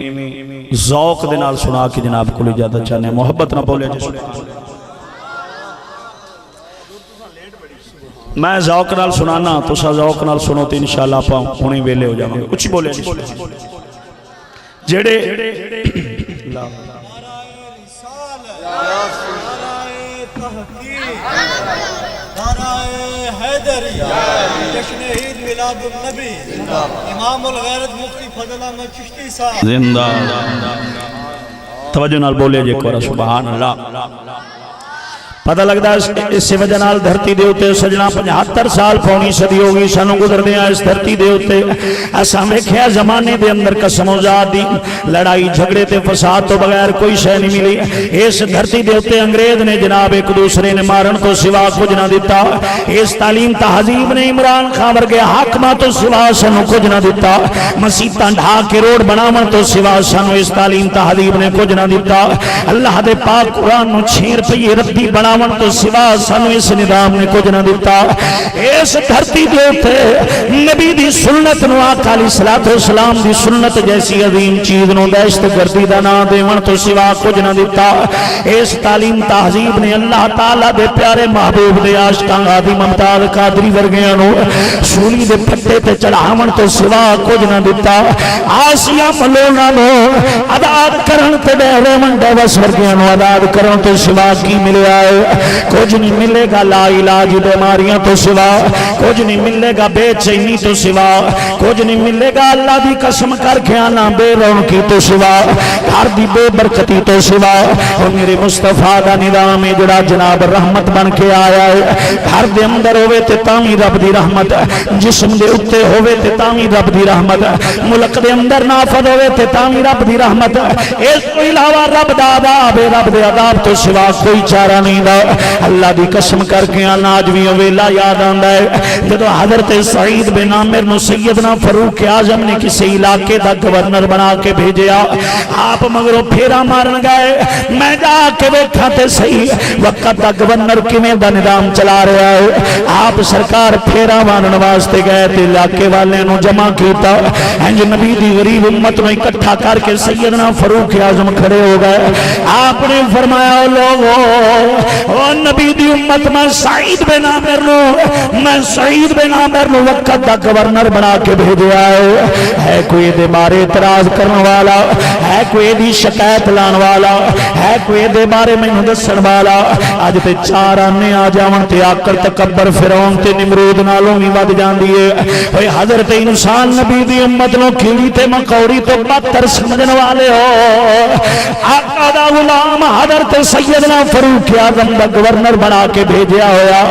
ذوق دے نال سنا کے جناب کو اجازت چاہنے، محبت نہ بولے جی سبحان اللہ۔ میں ذوق نال سنانا تو سا ذوق نال سنو تے انشاءاللہ آپ ہونی ویلے ہو جاؤں گے، کچھ بولے جی سبحان اللہ۔ جڑے جشن عید میلاد النبی امام الغیرت مفتی فضل احمد چشتی صاحب زندہ توجہ نال بولے جے کوئی سبحان اللہ۔ پتہ لگتا ہے اس وجہ نال دھرتی دے ہوتے سجنا 75 سال پونی صدی ہوگی سانو گزر دیا اس دھرتی دے ہوتے ایسا ہمیں کیا زمانے دے اندر قسم و ذات دی لڑائی جھگڑے تے فساد تو بغیر کوئی شے نہیں ملی۔ اس دھرتی دے ہوتے انگریز نے جناب ایک دوسرے نے مارن تو سوا کچھ نہ دیتا، اس تعلیم تہذیب نے عمران خان ورگے حاکماں تو سوا سانو کچھ نہ دیتا، مسیتاں ڈھا کے روڈ بناون تو سوا سانو اس تعلیم تہذیب نے کچھ نہ دیتا، اللہ دے پاک قرآن نو 6 روپے ربی بنا تو سوا سانو اس نظام نے کچھ نہ دیتا۔ اس دھرتی دیتے نبی دی سنت نو آقا علیہ الصلوۃ والسلام دی سنت جیسی عظیم چیز نو دہشت گردی دا نام دیون تو سوا کچھ نہ دیتا۔ اس تعلیم تہذیب نے اللہ تعالی دے پیارے محبوب دے عاشقاں غازی ممتاز قادری ورگیاں نو سولی دے پٹے تے چڑھاون تو سوا کچھ نہ دیتا۔ آسیہ ملونا نو آزاد کرن تے ڈیون ڈیوس ورگیاں نو آزاد کرن تو سوا کی ملیا ہے؟ کچھ نہیں ملے گا لا علاج بیماریاں تو سوا، کچھ نہیں ملے گا بے چینی تو سوا، کچھ نہیں ملے گا اللہ دی قسم کر کے آنا بے رونقی تو سوا، گھر دی بے برکتی تو سوا۔ اور میرے مصطفیٰ دا نظام ہے جڑا جناب رحمت بن کے آیا ہے، گھر دے اندر ہوئے تے تامی رب دی رحمت، جسم دے اتے ہوئے تے تامی رب دی رحمت، ملک دے اندر نافذ ہوئے تے تامی رب دی رحمت، اس کو علاوہ رب دا عذاب رب دے عذاب تو سوا کوئی چارہ نہیں دا۔ اللہ دی قسم کر کے آنا آج بھی ویلا یاد آندا ہے جدو حضرت سعید بن عامر نو سیدنا فاروق اعظم نے کسی علاقے دا گورنر بنا کے بھیجیا، آپ مگروں پھیرا مارن گئے، میں جا کے دیکھا تے صحیح وقت دا گورنر کیویں دا نظام چلا رہا ہے۔ آپ سرکار پھیرا مارن واسطے گئے تے علاقے والے نو جمع کیتا، انج نبی دی غریب امت نو اکٹھا کر کے سیدنا فاروق اعظم کھڑے ہو گئے۔ آپ نے فرمایا لوگو اور نبی دی امت میں سعید بن عامر نو وقت دا گورنر بنا کے بھیجیا ہے کوئی دے بارے اعتراض کرنے والا ہے، کوئی دی شکایت لان والا ہے، کوئی دے بارے میں دسن والا؟ اج تے 4 آنے آ جاون تے آکڑ تکبر فرعون تے نمرود نالوں بھی ود جاندی ہے۔ اوے حضرت انسان نبی دی امت نو کیڑی تے مکوڑی تو بدتر سمجھن والے ہو۔ آقا دا غلام حضرت سیدنا فاروق اعظم دا گورنر بنا کے بھیجیا ہویا،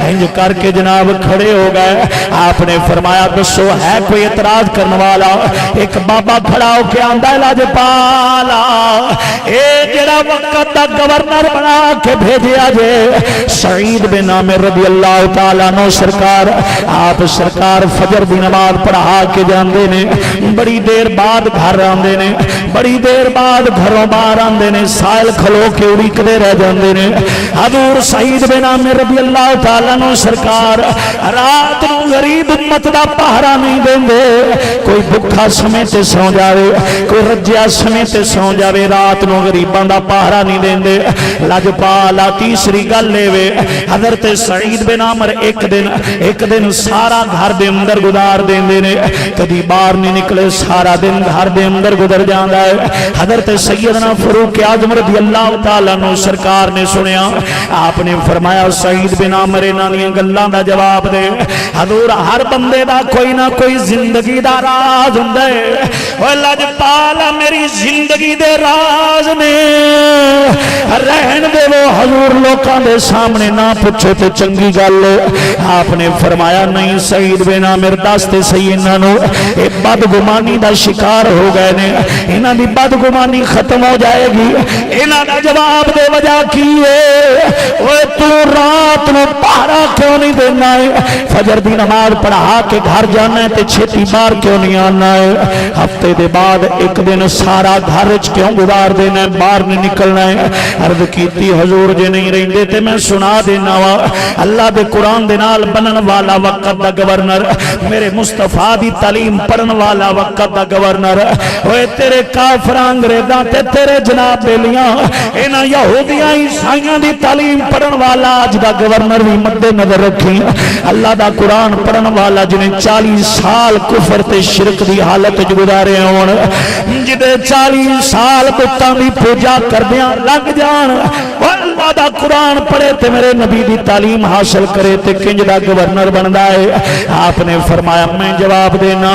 انج کر کے جناب کھڑے ہو گئے۔ آپ نے فرمایا دسو ہے کوئی اعتراض کرنے والا؟ ایک بابا کھڑا ہو کے آندا ہے لاجپالا اے جڑا وقت دا گورنر بنا کے بھیجیا جے سعید بن عامر رضی اللہ تعالیٰ عنہ سرکار، آپ سرکار فجر دی نماز پڑھا کے جاندے نے، بڑی دیر بعد گھر آندے نے، بڑی دیر بعد گھروں باہر آندے نے، سائل کھلو کے اڑیکدے رہ جاندے نے۔ حضور سعید بن عامر رضی اللہ تعالیٰ عنہ سرکار رات نو غریب امت دا پہرا نہیں دیندے، کوئی بھکھا سمیتے سو جاوے، کوئی رجیا سمیتے سو جاوے، رات نو غریباں دا پہرا نہیں دیندے۔ لاجپالا تیسری گل لے وے حضرت سعید بن عامر ایک دن سارا گھر دے اندر گزار دیندے نے، کدی باہر نہیں نکلے، سارا دن گھر دے اندر گزر جاندا ہے۔ حضرت سیدنا فاروق اعظم رضی اللہ تعالیٰ عنہ سرکار نے سنیا، آپ نے فرمایا سعید بن عامر انہاں دیاں گلاں دا جواب دے۔ حضور ہر بندے دا کوئی نہ کوئی زندگی دا راز ہوندا ہے، او لاجپالا میری زندگی دے راز نے رہن دے وہ حضور لوکاں دے سامنے نہ پوچھو تے چنگی گل۔ آپ نے فرمایا نہیں سعید بن عامر دس تے صحیح انہاں نو اے بدگمانی دا شکار ہو گئے نے، انہاں دی بدگمانی ختم ہو جائے گی۔ انہاں دا جواب دے وجہ کی ہے؟ اوے تو رات رات نو پہرا کیوں نہیں دینا ہے؟ فجر دی نماز پڑھا کے گھر جانا ہے تے چھتی باہر کیوں نہیں آنا ہے؟ ہفتے دے بعد ایک دن سارا گھر وچ کیوں گزار دینا ہے؟ باہر نہیں نکلنا ہے؟ عرض کیتی حضور جے نہیں رہندے تے میں سنا دینا وا اللہ دے قرآن دے نال بنن والا وقت دا گورنر، میرے مصطفیٰ دی تعلیم پڑھن والا وقت دا گورنر، اوے تیرے کافراں انگریزاں تے تیرے جناب بیلیاں انہاں یہودیاں عیسائیاں دی تعلیم پڑھن والا اج دا گورنر بھی مد نظر رکھی اللہ دا قرآن پڑھن والا جنہیں 40 سال کفر تے شرک دی حالت گزارے ہون، جدے 40 سال بتاں دی پوجا کردیاں لگ جان، اللہ دا قرآن پڑھے تے میرے نبی دی تعلیم حاصل کرے تے کنج دا گورنر بندا ہے۔ آپ نے فرمایا میں جواب دینا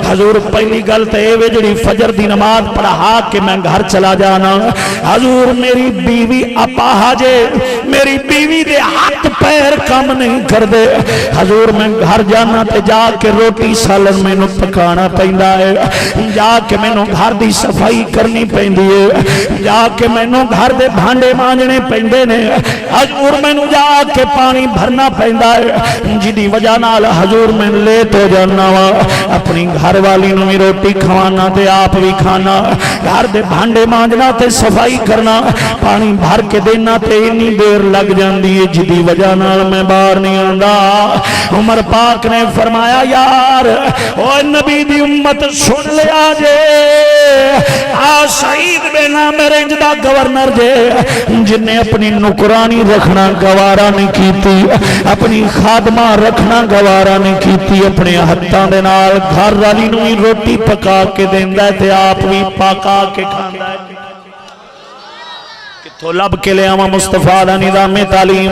حضور پہلی گل تے اے وے جڑی فجر دی نماز پڑھا کے میں گھر چلا جانا، حضور میری بیوی اپاہجے، میری بیوی دے ہاتھ پیر کام نہیں کر دے، حضور میں گھر جانا تے جا کے روٹی سالن میں نو پکانا پیندا ہے، جا کے میں نو گھر دی صفائی کرنی پیندی ہے، جا کے میں نو گھر دے بھانڈے مانجنے پیندے نے، حضور میں نو جا کے پانی بھرنا پیندا ہے، جدی وجہ نال حضور میں لیٹ ہو جانا وا، اپنی گھر والی نو بھی روٹی کھوانا تے آپ بھی کھانا، گھر دے بھانڈے مانجنا تے صفائی کرنا، پانی بھر کے دینا تے اتنی دیر لگ جاندی ہے جدی وجہ نال میں باہر نہیں آندا۔ عمر پاک نے فرمایا یار او نبی دی امت سن لیا جے، آ سعید بن عامر انج دا گورنر جے جن نے اپنی نوکرانی رکھنا گوارا نہیں کیتی، اپنی خادمہ رکھنا گوارا نہیں کیتی، اپنے ہتھاں دے نال گھر والی نوں ہی روٹی پکا کے دیندا ہے تے آپ بھی پکا کے کھاندا ہے۔ کتھوں لب کے لے آواں مصطفیٰ دا نظام تعلیم،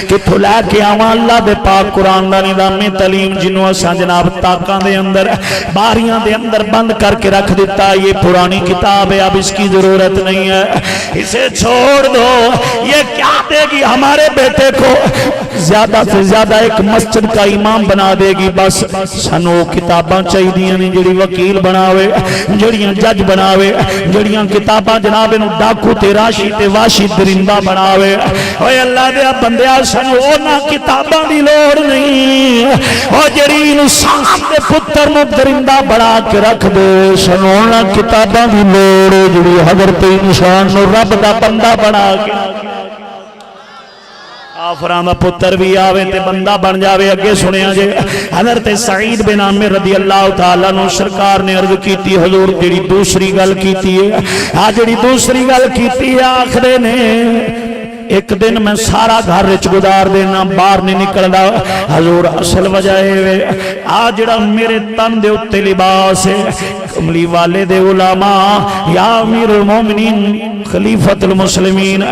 کتھوں لے کے آواں اللہ دے پاک قرآن دا نظام تعلیم جنوں اساں جناب تاکاں دے اندر باریاں دے اندر بند کر کے رکھ دیتا، یہ پرانی کتاب ہے اب اس کی ضرورت نہیں ہے، اسے چھوڑ دو، یہ کیا دے گی ہمارے بیٹے کو؟ زیادہ سے زیادہ ایک مسجد کا امام بنا دے گی، بس سنو کتاباں چاہیدیاں نہیں جڑی وکیل بناوے، جڑیاں جج بناوے، جڑیاں کتاباں جناب نو ڈاکو تے راشی تے واشی درندہ بناوے۔ اوے اللہ دے بندیا سنو اونا کتاباں دی لوڑ نہیں، او جڑی انسان دے پتر نو درندہ بنا کے رکھ دے، سنو اونا کتاباں دی لوڑ جڑی حضرت انسان نو رب دا بندہ بنا کے کافراں دا پتر بھی آوے تے بندہ بن جاوے۔ اگے سنیا جے حضرت سعید بن عامر رضی اللہ تعالیٰ عنہ سرکار نے عرض کیتی حضور جڑی دوسری گل کیتی ہے، جڑی دوسری گل کیتی ہے آخرے نے ایک دن میں سارا گھر وچ گزار دینا باہر نہیں نکلدا، حضور اصل وجہ ہے جڑا میرے تن دے اوتے لباس ہے، کملی والے دے علماء یا امیر المومنین خلیفۃ المسلمین،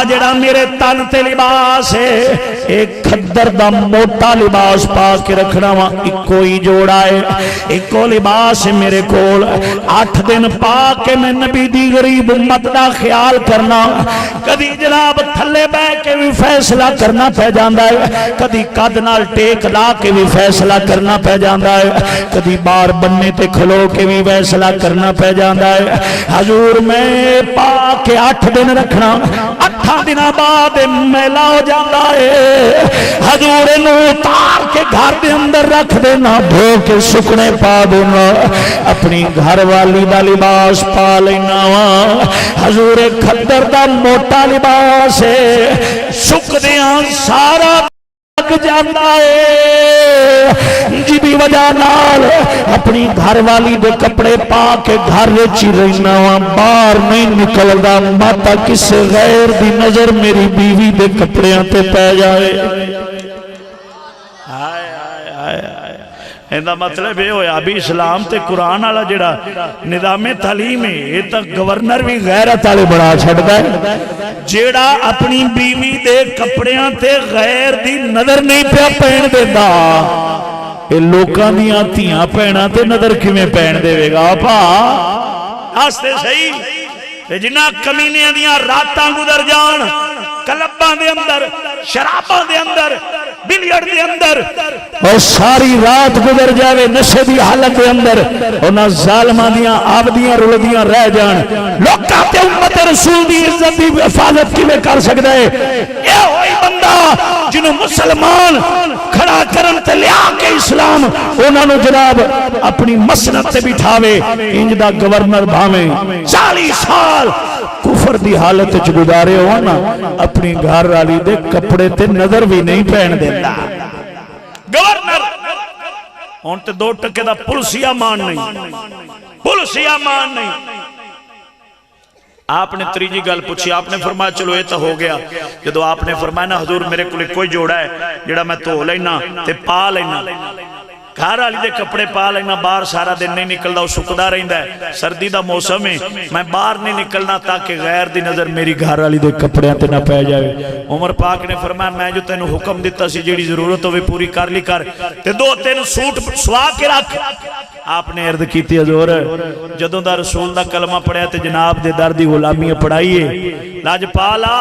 جڑا میرے تن تے لباس ہے ایک کھدر دا موٹا لباس پا کے رکھنا وا، اکو ہی جوڑا ہے، اکو لباس ہے میرے کول، 8 دن پا کے میں نبی دی غریب امت دا خیال کرنا، کدی جناب تھلے بہ کے بھی فیصلہ کرنا پہ جاندہ ہے، کدی قد نال ٹیک لا کے بھی فیصلہ کرنا پہ جاندہ ہے، کدی بار بننے تے کھلو کے بھی فیصلہ کرنا پہ جاندہ ہے۔ حضور میں پا کے 8 دن رکھنا، 8 دن بعد میلا ہو جاندہ ہے، حضور نو اتار کے گھر دے اندر رکھ دینا، دھو کے سکنے پا دینا، اپنی گھر والی دا لباس پا لینا، حضور کھدر دا موٹا لباس سک دیاں سارا لگ جاندہ ہے، جی وجہ نال اپنی گھر والی دے کپڑے پا کے گھر چی رہنا وا، باہر نہیں نکلدا، ماتا کسے غیر دی نظر میری بیوی دے کپڑیاں تے پہ جائے۔ ایندہ مطلب یہ ہویا ابھی اسلام تے قرآن والا جڑا نظام تعلیم ہے یہ تا گورنر بھی غیرت والے بڑا چھڑدا ہے، جڑا اپنی بیوی دے کپڑیاں تے غیر دی نظر نہیں پیا پہن دیندا، اے لوکاں دیاں تھیاں پہنا تے نظر کیویں پہن دے گا؟ پا آستے صحیح جنہ کمینیاں دیاں راتاں گزر جان کلباں دے اندر، شراباں دے اندر، بلیئر دے اندر، اور ساری رات گزر جاوے نشے دی حالت دے اندر، انہاں ظالماں دیاں آبدیاں رلدیاں رہ جان، لوکاں تے امت رسول دی عزت دی حفاظت کیویں کر سکدا ہے؟ اے ہوئی بندہ جنہوں مسلمان کھڑا کرن تے لیا کے اسلام انہاں نو جناب اپنی مسند تے بٹھاوے انج دا گورنر بھاویں 40 سال کفر دی حالت وچ گزارے ہو نا اپنی گھر والی دے کپڑے تے نظر بھی نہیں پہن دیندا گورنر ہن تے 2 ٹکے دا پولیسیا مان نہیں پولیسیا مان نہیں آپ نے تریجی گل پوچھی آپ نے فرمایا چلو یہ تو ہو گیا جدو آپ نے فرمایا نا حضور میرے کو کوئی جوڑا ہے جڑا میں دھو لینا تے پا لینا گھر والی دے کپڑے پا لینا باہر سارا دن نہیں نکلدا وہ سکدا رہندا ہے سردی دا موسم ہے میں باہر نہیں نکلنا تاکہ غیر دی نظر میری گھر والی دے کپڑیاں تے نہ پے جائے عمر پاک نے فرمایا میں جو تینوں حکم دیتا سی جیڑی ضرورت ہوے پوری کر لی کر تے 2-3 سوٹ سوا کے رکھ آپ نے عرض کیتی حضور جدوں دا رسول دا کلمہ پڑھیا تے جناب دے در دی غلامی پڑھائیے لاج پالا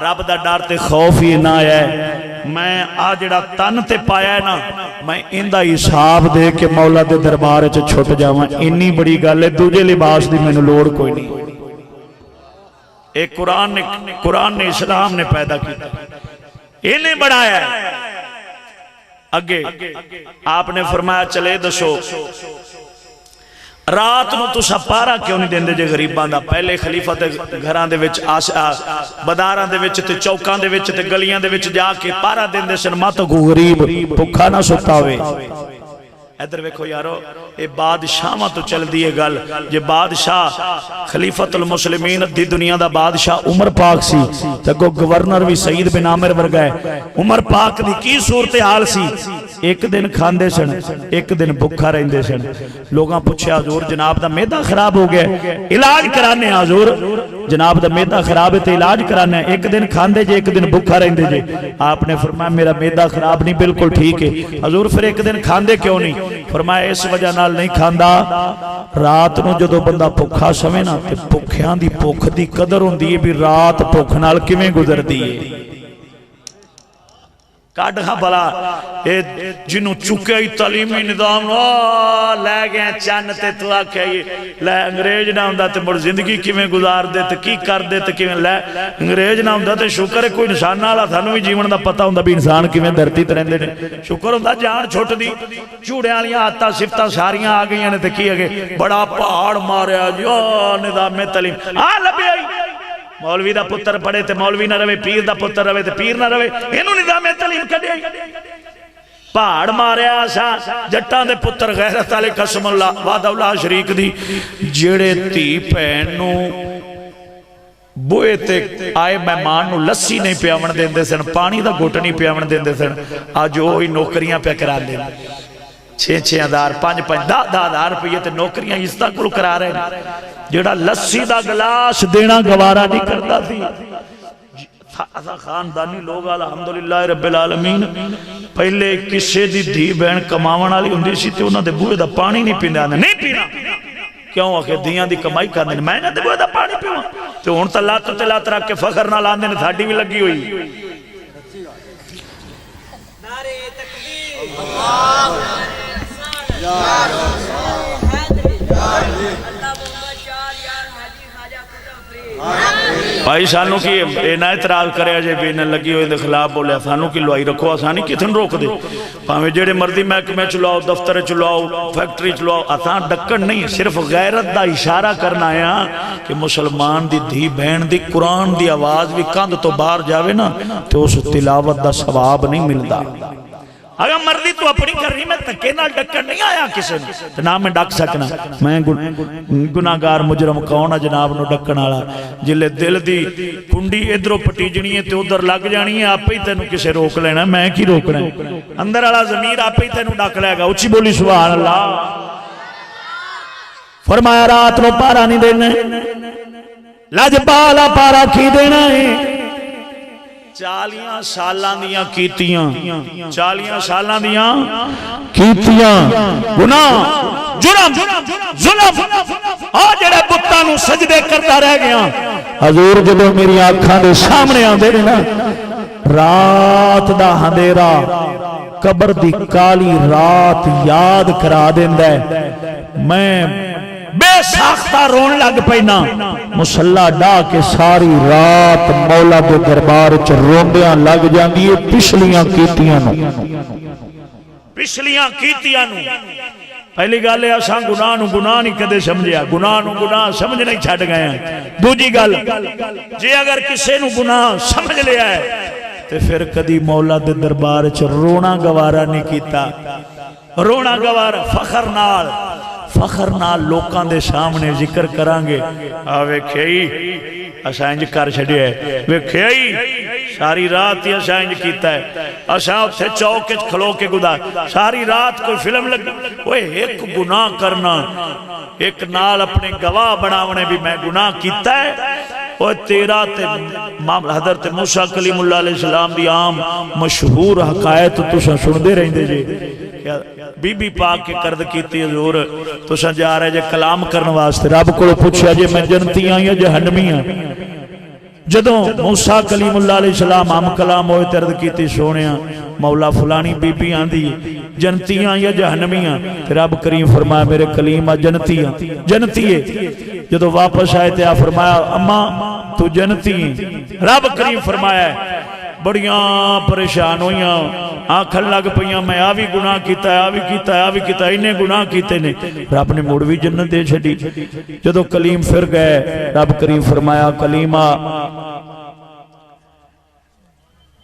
رب دا ڈر تے خوف ہی نہ آیا ہے میں آ جڑا تن تے پایا ہے نا میں اندہ حساب دے کے مولا دے دربار وچ چھٹ جاواں انی بڑی گل ہے دوجے لباس دی مینوں لوڑ کوئی نہیں ایک قرآن نے اسلام نے پیدا کیتا انہیں بڑھایا ہے اگے آپ نے فرمایا چلے دسو رات نو تسا پارا کیوں نہیں دیندے جے غریباں دا پہلے خلیفہ تے گھراں دے وچ بازاراں دے وچ تے چوکاں دے وچ تے گلیاں دے وچ جا کے پارا دیندے سن مت کو غریب بھکھا نہ ستا ہوئے ادھر ویکھو یارو اے بادشاہاں تو چل دی گل جے بادشاہ خلیفۃ المسلمین دی دنیا دا بادشاہ عمر پاک سی تے کو گورنر بھی سعید بن عامر ورگا ہے عمر پاک دی کی صورتحال سی ایک دن کھاندے سن ایک دن بھکھا رہندے سن لوگاں پوچھیا حضور جناب دا معدہ خراب ہو گیا علاج کرانے حضور جناب دا معدہ خراب ہے تے علاج کرانے ایک دن کھاندے جے ایک دن بھکھا رہندے جے آپ نے فرمایا میرا معدہ خراب نہیں بالکل ٹھیک ہے حضور پھر ایک دن کھاندے کیوں نہیں فرمایا اس وجہ نال نہیں کھاندا رات نو جدو بندہ بھکھا سوے نا تے بھکھیاں دی بھوک دی قدر ہوندی ہے بھی رات بھوک نال کیویں گزردی ہے کاڑھا بلا جنہوں چکے ہی تعلیمی نظام لے گئے چند تے تو آکھے لے انگریز نہ ہوندہ تے مڑ زندگی کیویں گزار دے تے کی کر دے تے کیویں لے انگریز نہ ہوندہ تے شکر ہے کوئی نشان نہ تھانوں بھی جیون دا پتہ ہوندہ بھی انسان کیویں دھرتی تے رہندے نے شکر ہوندہ جان چھوٹ دی چوڑے والیاں آتا صفتاں ساریاں آ گئیاں نے تے کی اگے بڑا پہاڑ ماریا جو نظام تعلیم لبے آئی مولوی دا پتر پڑھے تے مولوی نہ روے پیر دا پتر روے تے پیر نہ روے انہوں نظام تعلیم کڈے پہاڑ ماریا سا جٹاں دے پتر غیرت علی قسم اللہ وعدہ اللہ شریک دی جڑے تھی بہن نو بوئے تے آئے مہمان نو لسی نہیں پیاون دیندے سن پانی دا گھٹ نہیں پیاون دیندے سن آج وہی نوکریاں پہ کرا دے 6-6 ہزار 5-5 10 روپیے تے نوکریاں اس تک کل کرا رہے ہیں جڑا لسی دا گلاس دینا گوارا نہیں کرتا تھی خاندانی لوگ الحمدللہ رب العالمین پہلے کسے دی دھی بہن کماون والی ہوندی سی تے انہاں دے بوئے دا پانی نہیں پیندے نہیں پینا کیوں آخر دیاں دی کمائی کرنے میں نہ دے بوئے دا پانی پیواں تے ہن تے لات تے لات رکھ کے فخر نال آندے نے ساڈی بھی لگی ہوئی نعرہ تکبیر اللہ یا بھائی سانو کی اینا اعتراض کرے جے بھی انہیں لگی ہوئے دے خلاف بولے سانو کی لوائی رکھو آسانی کتن روک دے پاہمیں جیڑے مردی محکمے چلاؤ دفتر چلاؤ فیکٹری چلاؤ آسان ڈکن نہیں صرف غیرت دا اشارہ کرنا ہے کہ مسلمان دی دھی بہن دی قرآن دی آواز بھی کاند تو باہر جاوے نا تو اس تلاوت دا ثواب نہیں ملدا اگر مردی تو اپنی کر رہی میں تکے نہ ڈکر نہیں آیا کسی نے تو نہ میں ڈک سکنا میں گناہگار مجرم کون ہے جناب نو ڈکن والا جلے دل دی کنڈی ادھروں پٹیجنی ہے تے ادھر لگ جانی ہے آپ ہی تینوں کسے روک لینا میں کی روکنا ہے اندر والا ضمیر آپ ہی تینوں ڈک لے گا اچھی بولی سبحان اللہ فرمایا رات نو پارا نہیں دینا لاجپالا پارا کی دینا ہے 40 سالاں دیاں کیتیاں 40 سالاں دیاں کیتیاں گناہ جرم ظلم جڑے بتاں نو سجدے کرتا رہ گیا حضور جدوں میری آنکھاں دے سامنے آندے نے نا رات دا اندھیرا قبر دی کالی رات یاد کرا دیندا ہے میں بے ساختہ رون لگ پینا مسلح ڈا کے ساری رات مولا دے دربار چ روندیاں لگ جاندی ہے پچھلیاں کیتیاں نو پہلی گل ہے اساں گناہ نو گناہ نہیں کدے سمجھیا گناہ نو گناہ سمجھ نہیں چھڈ گئے ہیں دوجی گل جے اگر کسے نو گناہ سمجھ لیا ہے تے پھر کدی مولا دے دربار چ رونا گوارا نہیں کیتا رونا گوارا فخر نال لوکاں دے سامنے ذکر کرانگے ویکھئی اساں انج کر چھڈیا ہے ویکھئی ساری رات ہی اساں انج کیتا ہے اساں اوتھے چوک وچ کھلو کے گزار ساری رات کوئی فلم لگی اوئے ایک گناہ کرنا ایک نال اپنے گواہ بناونے بھی میں گناہ کیتا ہے اور تیرا تے حضرت موسیٰ کلیم اللہ علیہ السلام دی عام مشہور حقائق تساں سندے رہندے جے بی بی پاک کے کرد کیتی حضور تساں جا رہے جے کلام کرن واسطے رب کو پوچھیا جے میں جنتی ہاں یا جہنمی ہاں جدوں موسیٰ کلیم اللہ علیہ السلام عام کلام ہوئے ترد کیتی سونیا مولا فلانی بی بی آندی جنتیاں یا جہنمیاں رب کریم فرمایا میرے کلیم جنتی ہے جدو واپس آئے تھے فرمایا اماں تو جنتی رب کریم فرمایا بڑیاں پریشان ہویاں آنکھن لگ پئیاں میں آوی گناہ کیتا ہے انہیں گناہ کیتے نے رب نے موڑ بھی جنت دے چھڑی جدو کلیم پھر گئے رب کریم فرمایا کلیمہ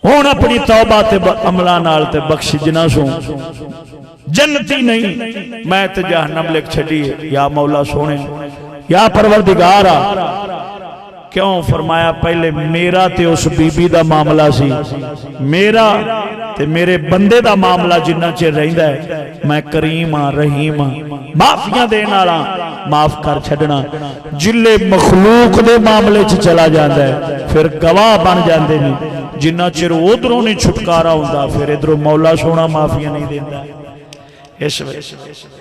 ہون اپنی توبہ تے عملہ نال تے بخش جنا سوں جنتی نہیں میں تے جہنم لکھ چھڑی ہے یا مولا سونے یا پروردگارا کیوں فرمایا پہلے میرا تے اس بی بی دا معاملہ سی میرا تے میرے بندے دا معاملہ جنہ چے رہندہ ہے میں کریم ہاں رحیم ہاں معافیاں دینا رہا معاف کر چھڑنا جلے مخلوق دے معاملے چ چلا جاندہ ہے پھر گواہ بن جاندے نہیں جنہ چر ادھروں نہیں چھٹکارا ہوندہ پھر ادھروں مولا سونا معافیاں نہیں دیندہ اس وقت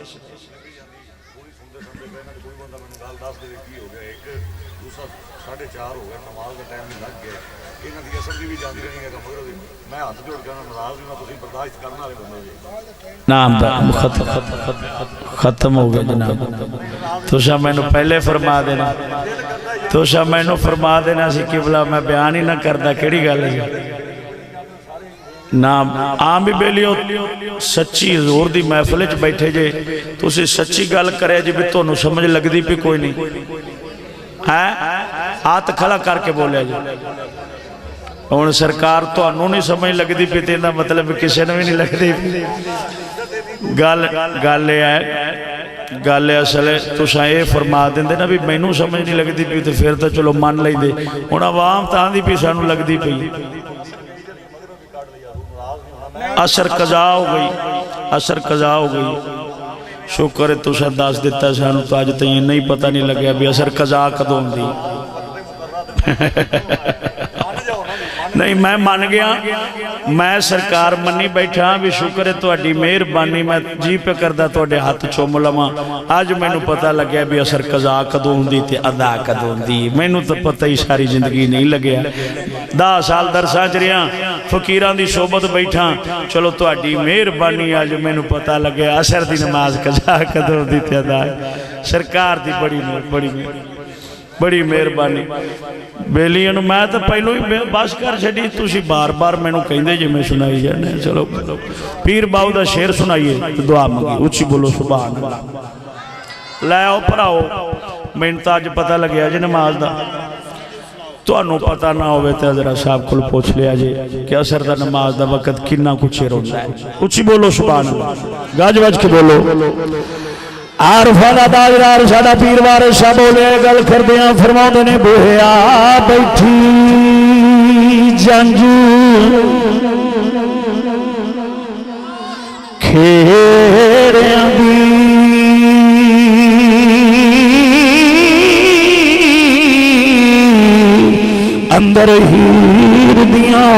نام ختم ہو گیا جناب توشا میں نو پہلے فرما دینا توشا میں نو فرما دینا سی قبلہ میں بیان ہی نہ کرتا کیڑی گل ہے نام عام بھی بیلیو سچی حضور دی محفل وچ بیٹھے جے تسی سچی گل کرے جی بھی تانوں سمجھ لگدی پئی کوئی نہیں ہے ہاتھ کھڑا کر کے بولے جی ہن سرکار تانوں نہیں سمجھ لگدی پئی تے دا مطلب کسے نوں بھی نہیں لگدی گل اصل ہے تساں اے فرما دیندے نا بھی مینوں سمجھ نہیں لگدی پئی تے پھر تے چلو من لیندے ہن عوام تاں آندی پئی سانوں لگدی پئی اثر قضا ہو گئی شکر ہے تساں دس دیتا سانوں تو اج تائیں نہیں پتہ نہیں لگیا بھی اثر قضا کدوں ہوندی نہیں میں مان گیا میں سرکار منی بیٹھا بھی شکر ہے تہاڈی مہربانی میں جی پہ کردا تہاڈے ہاتھ چوم لواں اج مینوں پتہ لگیا بھی اثر قضا کدوں ہوندی تے ادا کدوں ہوندی مینوں تو پتہ ہی ساری زندگی نہیں لگیا 10 سال درساں چ رہیا فقیراں دی صحبت بیٹھا چلو تہاڈی مہربانی اج مینوں پتہ لگیا اثر دی نماز قضا کدوں ہوندی تے ادا سرکار دی بڑی مہربانی بیلیاں میں تو پہلو ہی بس کر چھڑی تسی بار بار مینوں کہندے جے میں سنائی جانے چلو پیر باو دا شعر سنائیے تو دعا منگی اونچی بولو سبحان اللہ لے آؤ پڑھاؤ مینوں تو اج پتہ لگیا جے نماز دا تانوں پتہ نہ ہوے تے حضرت صاحب کول پوچھ لیا جے کہ اثر دا نماز دا وقت کنا کچھ ہوندا ہے اونچی بولو سبحان اللہ گاج وج کے بولو عارفہ دا تاجدار ساڈا پیر وارث صاحب بولے گل کردیاں فرماؤندے نے بوہیا بیٹھی جنجو کھیڑیاں دی اندر ہیر دیاں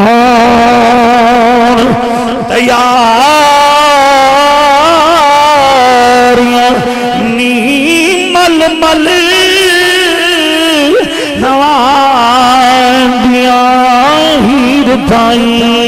تیار مل نواندیاں ہیر تھائیں